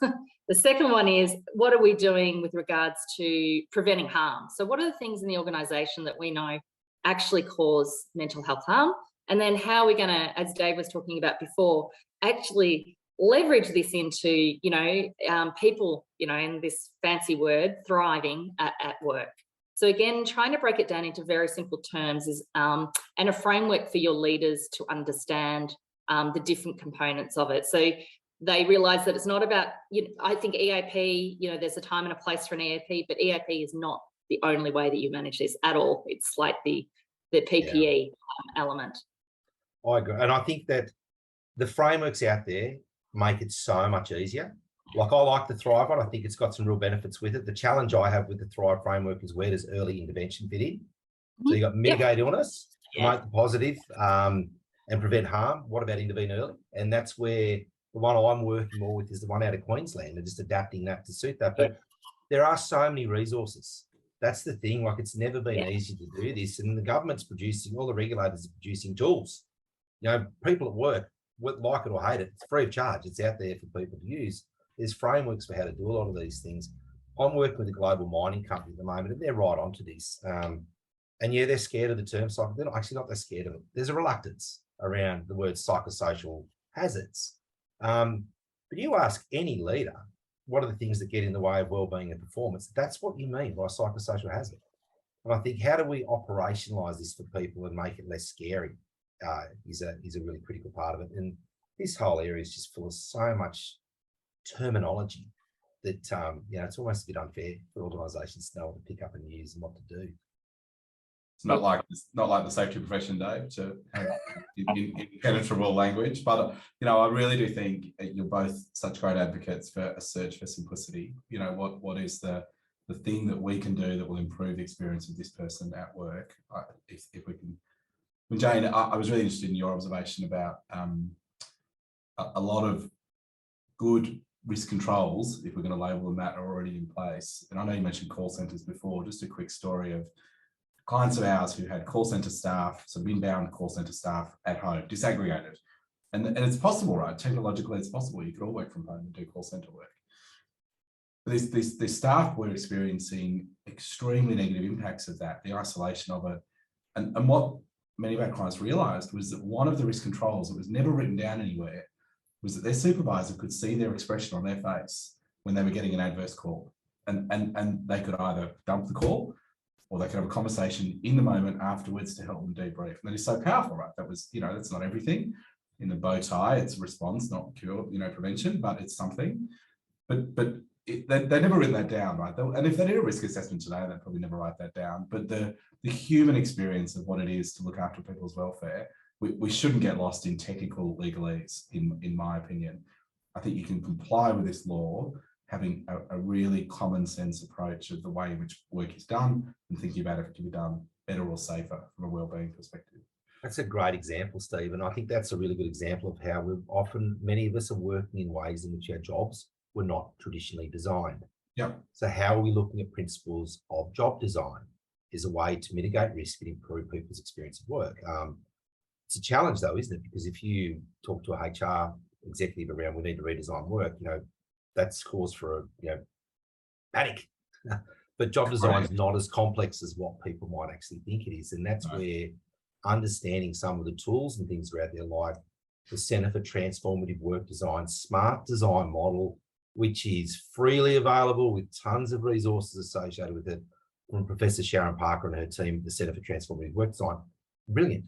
S3: The second one is, what are we doing with regards to preventing harm? So what are the things in the organisation that we know actually cause mental health harm? And then how are we going to, as Dave was talking about before, actually leverage this into, people, in this fancy word, thriving at work. So again, trying to break it down into very simple terms is, and a framework for your leaders to understand the different components of it. So they realise that it's not about, I think EAP, there's a time and a place for an EAP, but EAP is not the only way that you manage this at all. It's like the PPE element.
S4: I agree. And I think that the frameworks out there make it so much easier. Like, I like the Thrive one. I think it's got some real benefits with it. The challenge I have with the Thrive framework is, where does early intervention fit in? So you got mitigate illness, promote the positive, and prevent harm. What about intervene early? And that's where the one I'm working more with is the one out of Queensland, and just adapting that to suit that. But there are so many resources. That's the thing. Like, it's never been easy to do this, and the government's producing, all the regulators are producing tools. People at work, like it or hate it, it's free of charge. It's out there for people to use. There's frameworks for how to do a lot of these things. I'm working with a global mining company at the moment, and they're right onto this. And they're scared of the term psycho. They're not that scared of it. There's a reluctance around the word psychosocial hazards. But you ask any leader, what are the things that get in the way of wellbeing and performance? That's what you mean by psychosocial hazard. And I think, how do we operationalise this for people and make it less scary is a really critical part of it. And this whole area is just full of so much terminology that it's almost a bit unfair for organisations to know what to pick up and use and what to do.
S2: It's not like the safety profession, Dave, to have impenetrable language. But I really do think you're both such great advocates for a search for simplicity. What is the thing that we can do that will improve the experience of this person at work? If we can. When Jane, I was really interested in your observation about a lot of good risk controls, if we're going to label them that, are already in place. And I know you mentioned call centres before. Just a quick story of clients of ours who had call centre staff, some inbound call centre staff at home, disaggregated. And it's possible, right? Technologically, it's possible. You could all work from home and do call centre work. But this staff were experiencing extremely negative impacts of that, the isolation of it. And what many of our clients realised was that one of the risk controls that was never written down anywhere was that their supervisor could see their expression on their face when they were getting an adverse call. And they could either dump the call, or they could have a conversation in the moment afterwards to help them debrief. And that is so powerful, right? That was, that's not everything. In the bow tie, it's a response, not cure, prevention, but it's something. But they never written that down, right? And if they did a risk assessment today, they'd probably never write that down. But the human experience of what it is to look after people's welfare, we shouldn't get lost in technical legalese, in my opinion. I think you can comply with this law having a really common sense approach of the way in which work is done and thinking about if it can be done better or safer from a wellbeing perspective.
S4: That's a great example, Steve. And I think that's a really good example of how many of us are working in ways in which our jobs were not traditionally designed.
S2: Yep.
S4: So how are we looking at principles of job design as a way to mitigate risk and improve people's experience of work? It's a challenge though, isn't it? Because if you talk to a HR executive around, we need to redesign work, that's cause for, panic. But job design is not as complex as what people might actually think it is. And that's where understanding some of the tools and things are out there, like the Centre for Transformative Work Design Smart Design Model, which is freely available with tons of resources associated with it from Professor Sharon Parker and her team at the Centre for Transformative Work Design. Brilliant.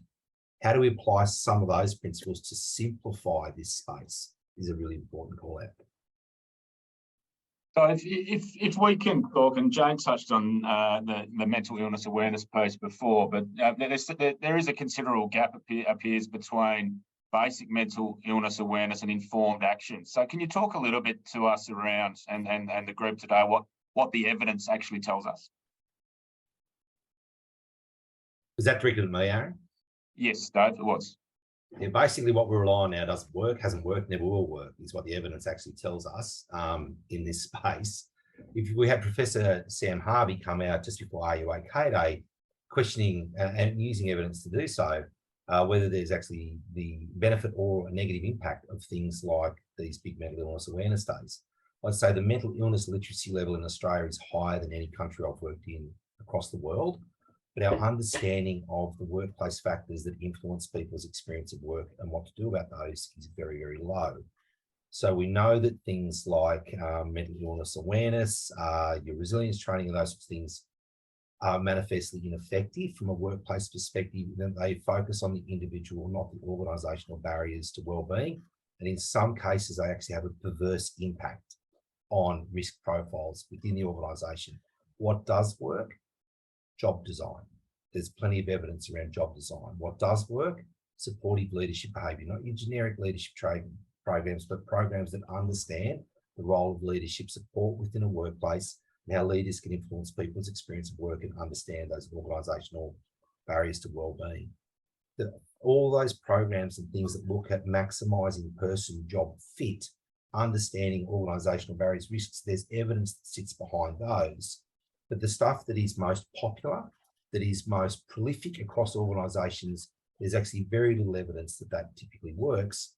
S4: How do we apply some of those principles to simplify this space is a really important call out.
S1: So if we can talk, and Jane touched on the mental illness awareness post before, but there is a considerable gap appears between basic mental illness awareness and informed action. So can you talk a little bit to us around and the group today what the evidence actually tells us?
S4: Was that directed at me, Aaron?
S1: Yes, Dave, it was.
S4: Yeah, basically what we rely on now doesn't work, hasn't worked, never will work, is what the evidence actually tells us in this space. If we had Professor Sam Harvey come out just before RUAK Day, questioning and using evidence to do so, whether there's actually the benefit or a negative impact of things like these big mental illness awareness days. I'd say the mental illness literacy level in Australia is higher than any country I've worked in across the world. But our understanding of the workplace factors that influence people's experience of work and what to do about those is very, very low. So we know that things like mental illness awareness, your resilience training and those sorts of things are manifestly ineffective from a workplace perspective. Then they focus on the individual, not the organisational barriers to wellbeing. And in some cases, they actually have a perverse impact on risk profiles within the organisation. What does work? Job design. There's plenty of evidence around job design. What does work? Supportive leadership behaviour, not your generic leadership training programs, but programs that understand the role of leadership support within a workplace and how leaders can influence people's experience of work and understand those organisational barriers to wellbeing. All those programs and things that look at maximising person job fit, understanding organisational barriers, risks, there's evidence that sits behind those. But the stuff that is most popular, that is most prolific across organisations, there's actually very little evidence that that typically works.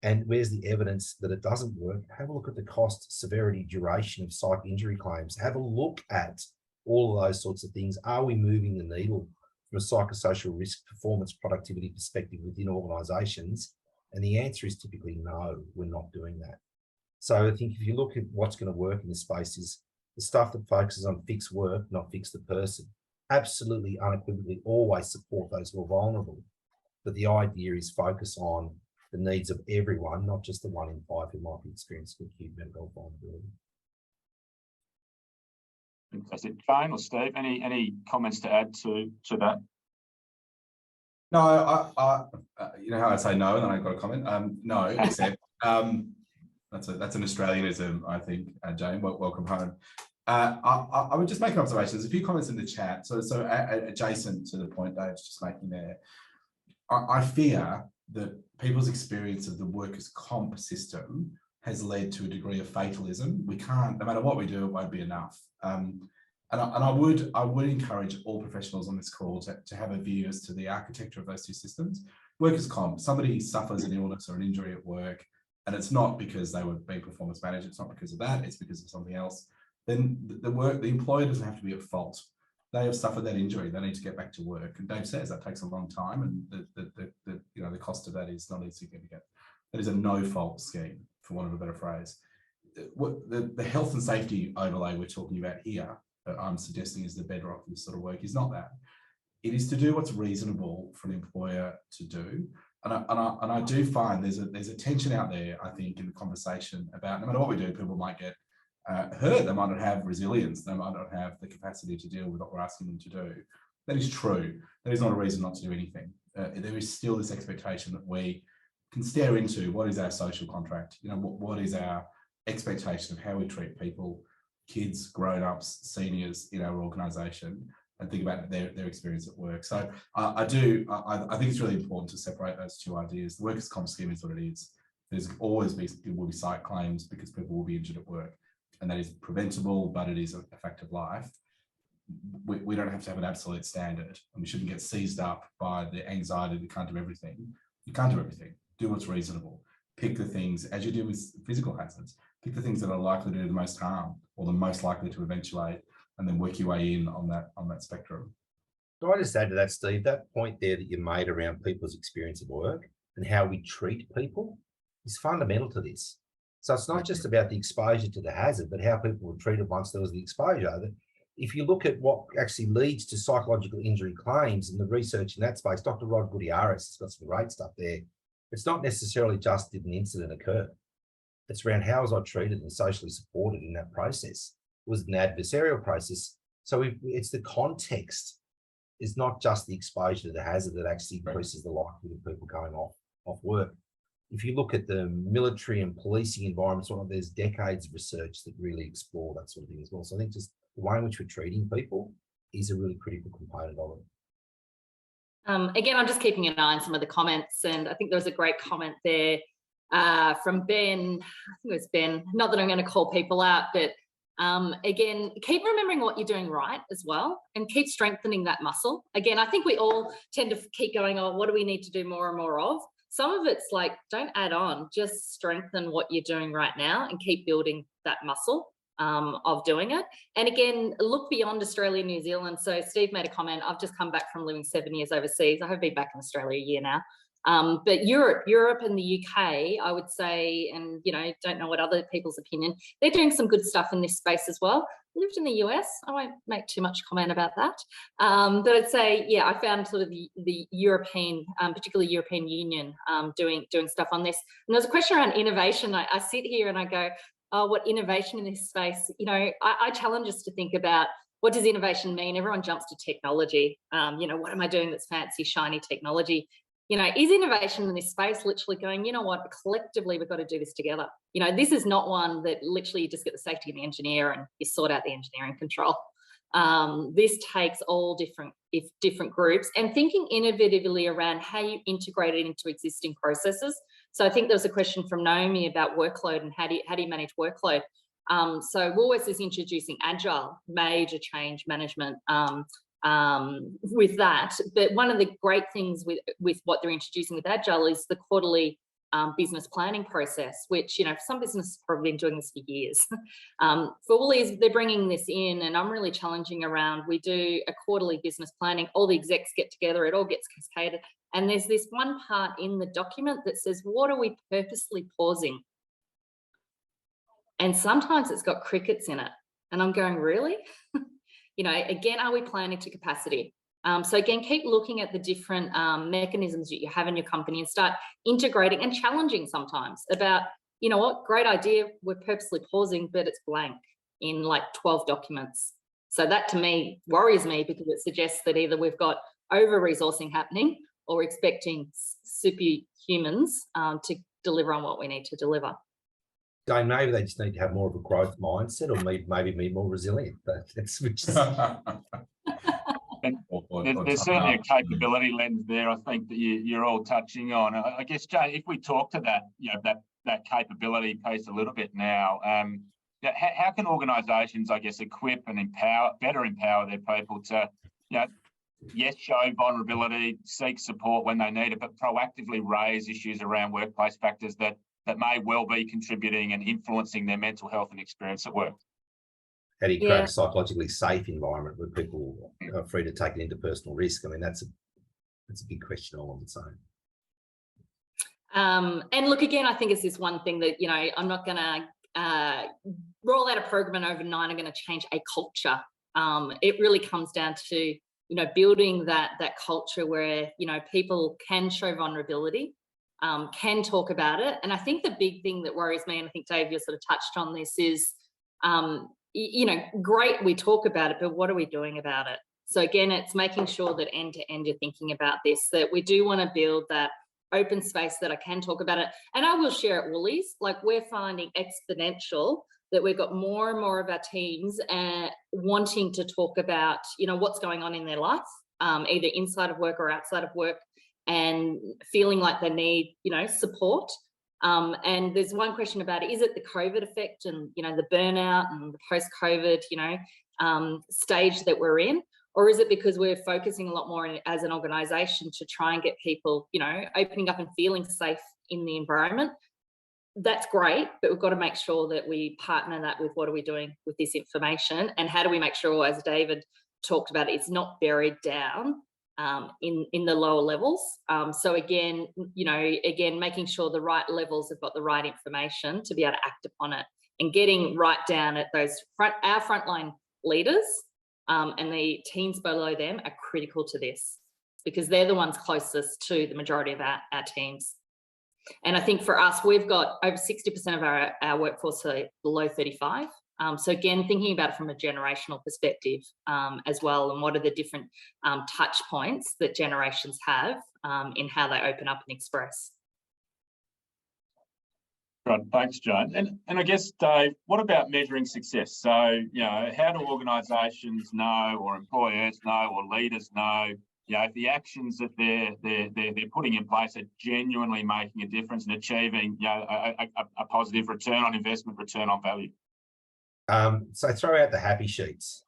S4: And where's the evidence that it doesn't work? Have a look at the cost, severity, duration of psych injury claims. Have a look at all of those sorts of things. Are we moving the needle from a psychosocial risk, performance, productivity perspective within organisations? And the answer is typically no, we're not doing that. So I think if you look at what's going to work in this space is the stuff that focuses on fix work, not fix the person. Absolutely, unequivocally, always support those who are vulnerable. But the idea is focus on the needs of everyone, not just the 1 in 5 who might be experiencing acute mental vulnerability.
S1: Fantastic. Jane or Steve, any comments to add to that?
S2: No, I you know how I say no and then I've got a comment. No, except that's an Australianism, I think. Jane, welcome home. I would just make an observation. There's a few comments in the chat. So adjacent to the point Dave's just making there, I fear that people's experience of the workers' comp system has led to a degree of fatalism. We can't, no matter what we do, it won't be enough. And I would encourage all professionals on this call to have a view as to the architecture of those two systems. Workers' comp, somebody suffers an illness or an injury at work, and it's not because they were being performance managed, it's not because of that, it's because of something else. Then the employer doesn't have to be at fault. They have suffered that injury. They need to get back to work. And Dave says that takes a long time, and the cost of that is not insignificant. That is a no-fault scheme, for want of a better phrase. The health and safety overlay we're talking about here, that I'm suggesting is the bedrock of this sort of work, is not that. It is to do what's reasonable for an employer to do. And I do find there's a tension out there, I think, in the conversation about no matter what we do, people might get hurt, they might not have resilience, they might not have the capacity to deal with what we're asking them to do. That is true. That is not a reason not to do anything. There is still this expectation that we can stare into what is our social contract, what is our expectation of how we treat people, kids, grown-ups, seniors in our organisation, and think about their experience at work. So I think it's really important to separate those two ideas. The workers' comp scheme is what it is. There will be psych claims because people will be injured at work, and that is preventable, but it is a fact of life. We don't have to have an absolute standard, and we shouldn't get seized up by the anxiety that you can't do everything. You can't do everything. Do what's reasonable. Pick the things, as you do with physical hazards, pick the things that are likely to do the most harm or the most likely to eventuate, and then work your way in on that spectrum.
S4: Can I just add to that, Steve, that point there that you made around people's experience of work and how we treat people is fundamental to this. So it's not just about the exposure to the hazard, but how people were treated once there was the exposure. If you look at what actually leads to psychological injury claims and the research in that space, Dr. Rod Gutierrez has got some great stuff there. It's not necessarily just did an incident occur. It's around how was I treated and socially supported in that process. It was an adversarial process. So it's the context. It's not just the exposure to the hazard that actually increases the likelihood of people going off work. If you look at the military and policing environments, there's decades of research that really explore that sort of thing as well. So I think just the way in which we're treating people is a really critical component of it.
S3: Again, I'm just keeping an eye on some of the comments, and I think there was a great comment there from Ben. I think it was Ben. Not that I'm going to call people out, but again, keep remembering what you're doing right as well, and keep strengthening that muscle. Again, I think we all tend to keep going, oh, what do we need to do more and more of? Some of it's like, don't add on, just strengthen what you're doing right now and keep building that muscle of doing it. And again, look beyond Australia and New Zealand. So Steve made a comment, I've just come back from living 7 years overseas. I hope to be back in Australia a year now. But Europe and the UK, I would say, and, don't know what other people's opinion, they're doing some good stuff in this space as well. Lived in the US, I won't make too much comment about that. But I'd say, yeah, I found sort of the European, particularly European Union, doing stuff on this. And there's a question around innovation. I sit here and I go, oh, what innovation in this space? I challenge us to think about, what does innovation mean? Everyone jumps to technology. What am I doing that's fancy, shiny technology? Is innovation in this space literally going, you know what, collectively, we've got to do this together. This is not one that literally you just get the safety and the engineer and you sort out the engineering control. This takes all different groups and thinking innovatively around how you integrate it into existing processes. So I think there was a question from Naomi about workload and how do you manage workload. So Woolworths is introducing agile, major change management with that. But one of the great things with what they're introducing with agile is the quarterly business planning process, which, some businesses have probably been doing this for years. For Woolies, they're bringing this in, and I'm really challenging around, we do a quarterly business planning, all the execs get together, it all gets cascaded, and there's this one part in the document that says, what are we purposely pausing? And sometimes it's got crickets in it, and I'm going, really? Again, are we planning to capacity? So again, keep looking at the different mechanisms that you have in your company and start integrating and challenging sometimes about, what, great idea, we're purposely pausing, but it's blank in like 12 documents. So that to me worries me, because it suggests that either we've got over-resourcing happening or we're expecting superhumans to deliver on what we need to deliver.
S4: Dane, maybe they just need to have more of a growth mindset, or maybe be more resilient. But that's
S1: There's certainly a capability lens there, I think, that you're all touching on. I guess, Jane, if we talk to that, that capability piece a little bit now, how can organisations, I guess, equip and better empower their people to, yes, show vulnerability, seek support when they need it, but proactively raise issues around workplace factors that may well be contributing and influencing their mental health and experience at work?
S4: How do you create a psychologically safe environment where people are free to take an interpersonal risk? I mean, that's a big question all on its own.
S3: And look, again, I think it's this one thing that, I'm not going to roll out a program and overnight I'm going to change a culture. It really comes down to, building that culture where, people can show vulnerability, can talk about it. And I think the big thing that worries me, and I think Dave, you sort of touched on this, is, great, we talk about it, but what are we doing about it? So again, it's making sure that end to end you're thinking about this, that we do want to build that open space that I can talk about it. And I will share at Woolies, like we're finding exponential that we've got more and more of our teams wanting to talk about, what's going on in their life, either inside of work or outside of work, and feeling like they need, support. And there's one question about it: is it the COVID effect and, the burnout and the post-COVID, stage that we're in? Or is it because we're focusing a lot more as an organisation to try and get people, opening up and feeling safe in the environment? That's great, but we've got to make sure that we partner that with what are we doing with this information, and how do we make sure, as David talked about, it's not buried down in the lower levels. So again, making sure the right levels have got the right information to be able to act upon it, and getting right down at those our frontline leaders and the teams below them are critical to this, because they're the ones closest to the majority of our teams. And I think for us, we've got over 60% of our workforce below 35. So again, thinking about it from a generational perspective as well, and what are the different touch points that generations have in how they open up and express.
S1: Right, thanks, Joan. And I guess, Dave, what about measuring success? So, how do organisations know, or employers know, or leaders know, if the actions that they're putting in place are genuinely making a difference and achieving, a positive return on investment, return on value?
S4: So throw out the happy sheets.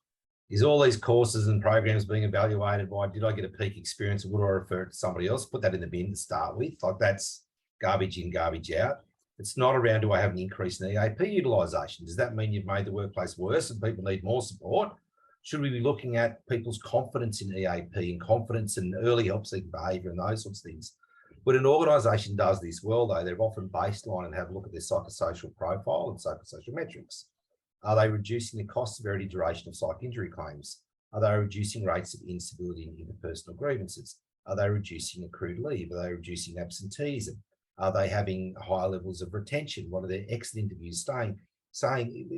S4: Is all these courses and programs being evaluated by, did I get a peak experience, or would I refer it to somebody else? Put that in the bin to start with. Like, that's garbage in, garbage out. It's not around, do I have an increase in EAP utilisation? Does that mean you've made the workplace worse and people need more support? Should we be looking at people's confidence in EAP and confidence in early help-seeking behaviour and those sorts of things? When an organisation does this well, though, they're often baseline and have a look at their psychosocial profile and psychosocial metrics. Are they reducing the cost, severity, duration of psych injury claims? Are they reducing rates of instability and interpersonal grievances? Are they reducing accrued leave? Are they reducing absenteeism? Are they having higher levels of retention? What are their exit interviews saying?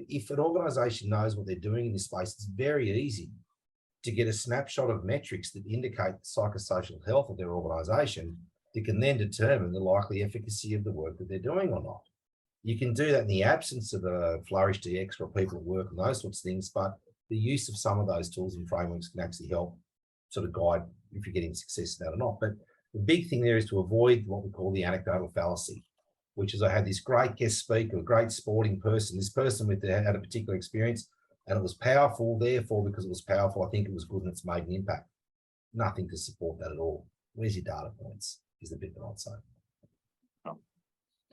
S4: If an organisation knows what they're doing in this space, it's very easy to get a snapshot of metrics that indicate the psychosocial health of their organisation that can then determine the likely efficacy of the work that they're doing or not. You can do that in the absence of a Flourish DX or people at work and those sorts of things, but the use of some of those tools and frameworks can actually help sort of guide if you're getting success in that or not. But the big thing there is to avoid what we call the anecdotal fallacy, which is, I had this great guest speaker, a great sporting person, this person had a particular experience, and it was powerful, therefore, because it was powerful, I think it was good and it's made an impact. Nothing to support that at all. Where's your data points is the bit that I'd say.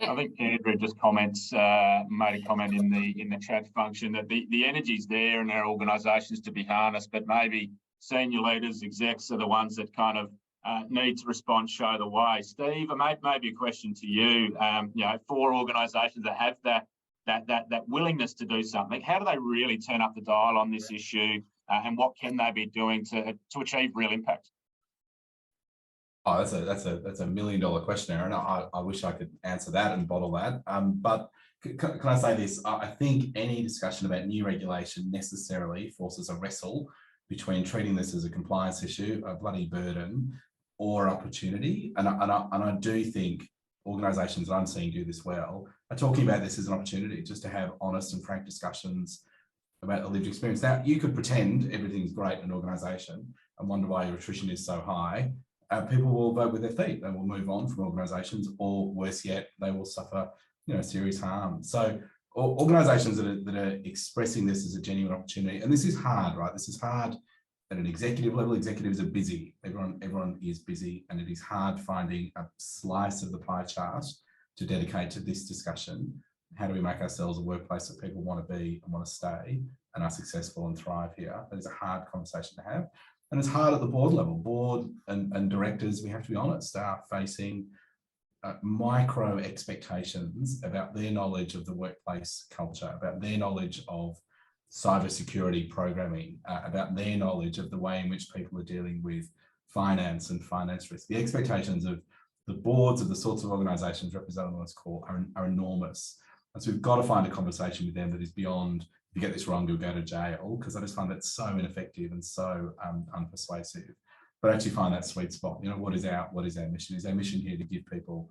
S1: I think Andrew just made a comment in the chat function that the energy's there in our organisations to be harnessed, but maybe senior leaders, execs are the ones that kind of need to respond, show the way. Steve, maybe a question to you. For organisations that have that willingness to do something, how do they really turn up the dial on this issue, and what can they be doing to achieve real impact?
S2: Oh, that's a $1 million question, Aaron. I wish I could answer that and bottle that. But can I say this? I think any discussion about new regulation necessarily forces a wrestle between treating this as a compliance issue, a bloody burden, or opportunity. And I do think organisations that I'm seeing do this well are talking about this as an opportunity, just to have honest and frank discussions about the lived experience. Now, you could pretend everything's great in an organisation and wonder why your attrition is so high. People will vote with their feet. They will move on from organisations, or worse yet, they will suffer, serious harm. So organisations that are expressing this as a genuine opportunity, and this is hard, right? This is hard at an executive level. Executives are busy. Everyone is busy, and it is hard finding a slice of the pie chart to dedicate to this discussion. How do we make ourselves a workplace that people want to be and want to stay and are successful and thrive here? That is a hard conversation to have. And it's hard at the board level. Board and directors, we have to be honest, are facing micro expectations about their knowledge of the workplace culture, about their knowledge of cybersecurity programming, about their knowledge of the way in which people are dealing with finance and finance risk. The expectations of the boards of the sorts of organisations represented on this call are enormous. And so we've got to find a conversation with them that is beyond, if you get this wrong, you'll go to jail, because I just find that so ineffective and so unpersuasive. But actually find that sweet spot. What is our mission? Is our mission here to give people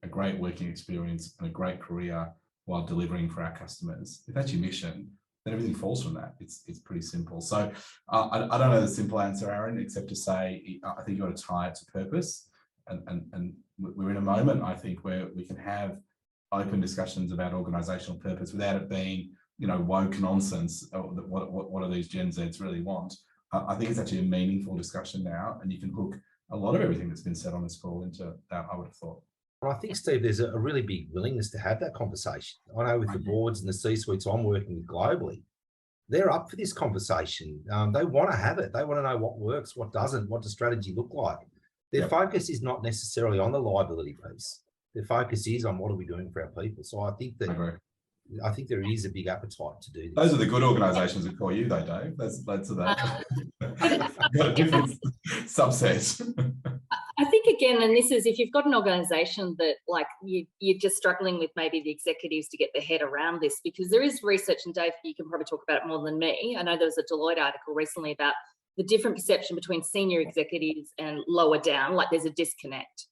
S2: a great working experience and a great career while delivering for our customers. If that's your mission, then everything falls from that. It's pretty simple. So I don't know the simple answer, Aaron, except to say I think you've got to tie it to purpose. And we're in a moment, I think, where we can have open discussions about organisational purpose without it being, woke nonsense. What do these Gen Zs really want? I think it's actually a meaningful discussion now, and you can hook a lot of everything that's been said on this call into that, I would have thought.
S4: Well, I think, Steve, there's a really big willingness to have that conversation. I know with the boards and the C-suites I'm working with globally, they're up for this conversation. They want to have it. They want to know what works, what doesn't, what does strategy look like. Their focus is not necessarily on the liability piece. Their focus is on what are we doing for our people. So I think there is a big appetite to do this.
S2: Those are the good organisations that call you, though, Dave. That's of that. Got a different subset.
S3: I think again, and this is if you've got an organisation that like you're just struggling with maybe the executives to get their head around this, because there is research, and Dave, you can probably talk about it more than me. I know there was a Deloitte article recently about the different perception between senior executives and lower down, like there's a disconnect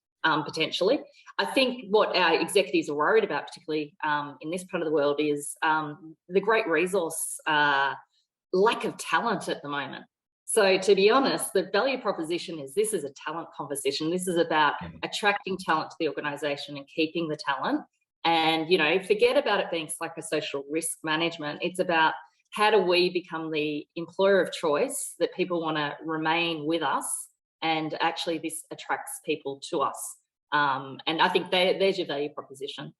S3: potentially. I think what our executives are worried about, particularly in this part of the world, is the great resource lack of talent at the moment. So to be honest, the value proposition is this is a talent conversation. This is about attracting talent to the organisation and keeping the talent. And, forget about it being psychosocial risk management. It's about how do we become the employer of choice that people want to remain with us, and actually this attracts people to us. And I think there's your value proposition.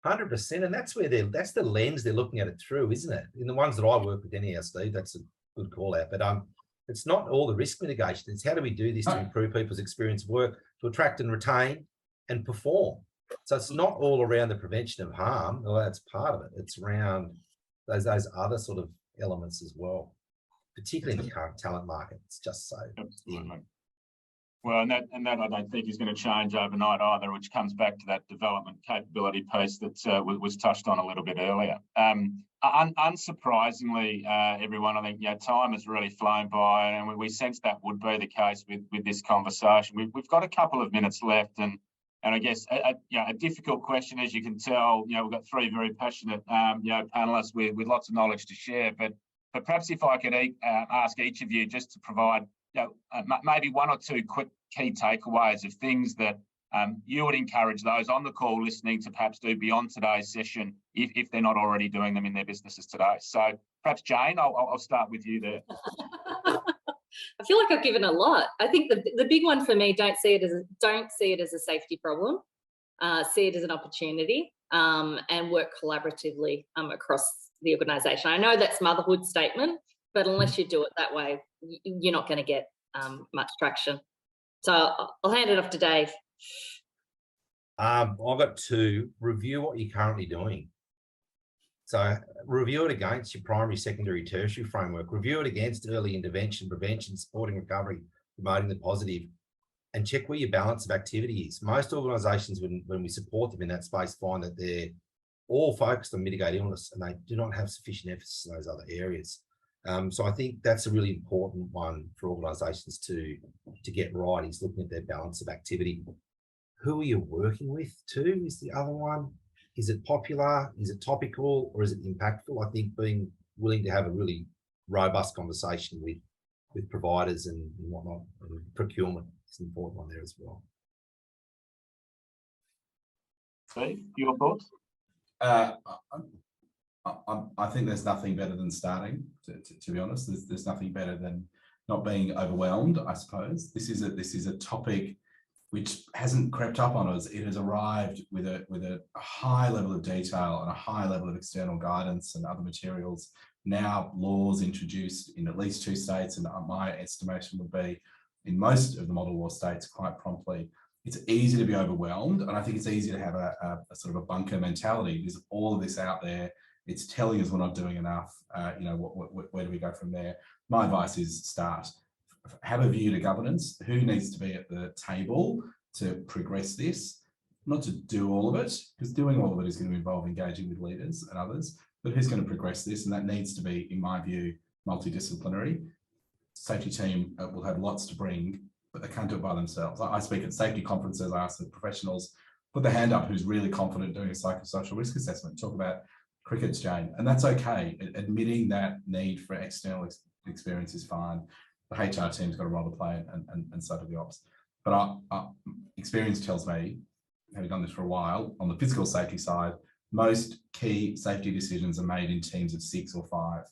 S4: 100%, and that's that's the lens they're looking at it through, isn't it? In the ones that I work with anyhow, Steve, that's a good call out. But it's not all the risk mitigation. It's how do we do this to improve people's experience of work, to attract and retain and perform. So it's not all around the prevention of harm, although that's part of it. It's around those other sort of elements as well, particularly in the current talent market. It's just so.
S1: Absolutely. Well, and that I don't think is going to change overnight either, which comes back to that development capability piece that was touched on a little bit earlier. Unsurprisingly, everyone, I think time has really flown by, and we sensed that would be the case with this conversation. We've got a couple of minutes left, and I guess a difficult question, as you can tell. We've got three very passionate panelists with lots of knowledge to share. But perhaps if I could ask each of you just to provide maybe one or two quick key takeaways of things that you would encourage those on the call listening to perhaps do beyond today's session if they're not already doing them in their businesses today. So perhaps Jane, I'll start with you there.
S3: I feel like I've given a lot. I think the big one for me, don't see it as a safety problem. See it as an opportunity, and work collaboratively across the organisation. I know that's motherhood statement, but unless you do it that way, you're not going to get much traction. So I'll hand it off to Dave.
S4: I've got to review what you're currently doing. So review it against your primary, secondary, tertiary framework. Review it against early intervention, prevention, supporting recovery, promoting the positive, and check where your balance of activity is. Most organisations, when we support them in that space, find that they're all focused on mitigate illness, and they do not have sufficient emphasis in those other areas. So I think that's a really important one for organisations to get right, is looking at their balance of activity. Who are you working with too is the other one. Is it popular? Is it topical? Or is it impactful? I think being willing to have a really robust conversation with providers and whatnot, and procurement is an important one there as well.
S1: Steve, your thoughts?
S2: I think there's nothing better than starting, to be honest. There's nothing better than not being overwhelmed, I suppose. This is a topic which hasn't crept up on us. It has arrived with a high level of detail and a high level of external guidance and other materials. Now laws introduced in at least 2 states, and my estimation would be in most of the model law states quite promptly. It's easy to be overwhelmed, and I think it's easy to have a sort of a bunker mentality. There's all of this out there. It's telling us we're not doing enough. Where do we go from there? My advice is start. Have a view to governance. Who needs to be at the table to progress this? Not to do all of it, because doing all of it is going to involve engaging with leaders and others, but who's going to progress this? And that needs to be, in my view, multidisciplinary. Safety team will have lots to bring, but they can't do it by themselves. I speak at safety conferences. I ask the professionals, put the hand up who's really confident doing a psychosocial risk assessment. Talk about crickets, Jane, and that's okay. Admitting that need for external experience is fine. The HR team's got a role to play, and so do the ops. But experience tells me, having done this for a while, on the physical safety side, most key safety decisions are made in teams of 6 or 5.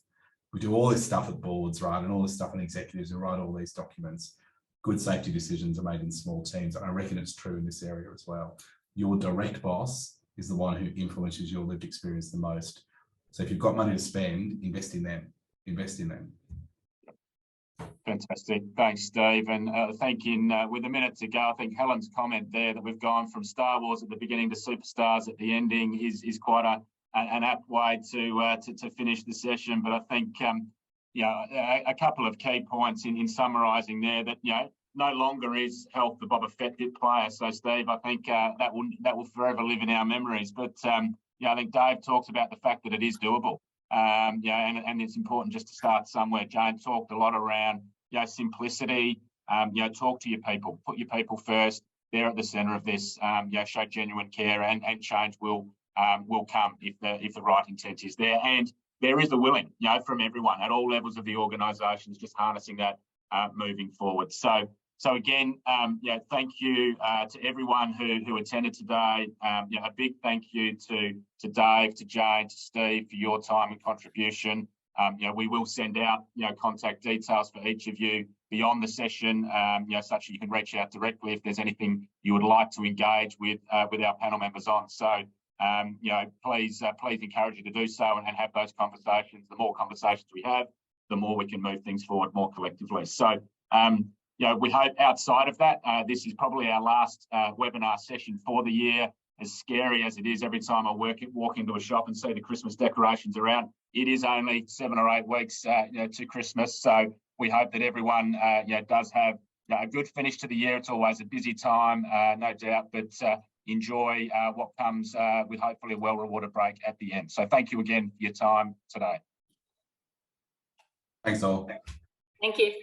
S2: We do all this stuff at boards, right, and all this stuff in executives who write all these documents. Good safety decisions are made in small teams, and I reckon it's true in this area as well. Your direct boss is the one who influences your lived experience the most. So if you've got money to spend, invest in them. Invest in them.
S1: Fantastic. Thanks, Steve. And thinking with a minute to go, I think Helen's comment there that we've gone from Star Wars at the beginning to superstars at the ending is quite an apt way to finish the session. But I think a couple of key points in summarising there that no longer is health the Boba Fett player. So Steve, I think that will forever live in our memories. But I think Dave talks about the fact that it is doable. And it's important just to start somewhere. Jane talked a lot around simplicity. Talk to your people, put your people first. They're at the centre of this. Show genuine care, and change will come if the right intent is there. And there is a willing, from everyone at all levels of the organisations, just harnessing that moving forward. So again, thank you to everyone who attended today. A big thank you to Dave, to Jane, to Steve for your time and contribution. We will send out contact details for each of you beyond the session, such that you can reach out directly if there's anything you would like to engage with our panel members on. So please encourage you to do so and have those conversations. The more conversations we have, the more we can move things forward more collectively. So we hope outside of that, this is probably our last webinar session for the year. As scary as it is every time I walk into a shop and see the Christmas decorations around, it is only 7 or 8 weeks to Christmas. So we hope that everyone does have a good finish to the year. It's always a busy time, no doubt, but enjoy what comes with hopefully a well-rewarded break at the end. So thank you again for your time today.
S2: Thanks all.
S3: Thank you.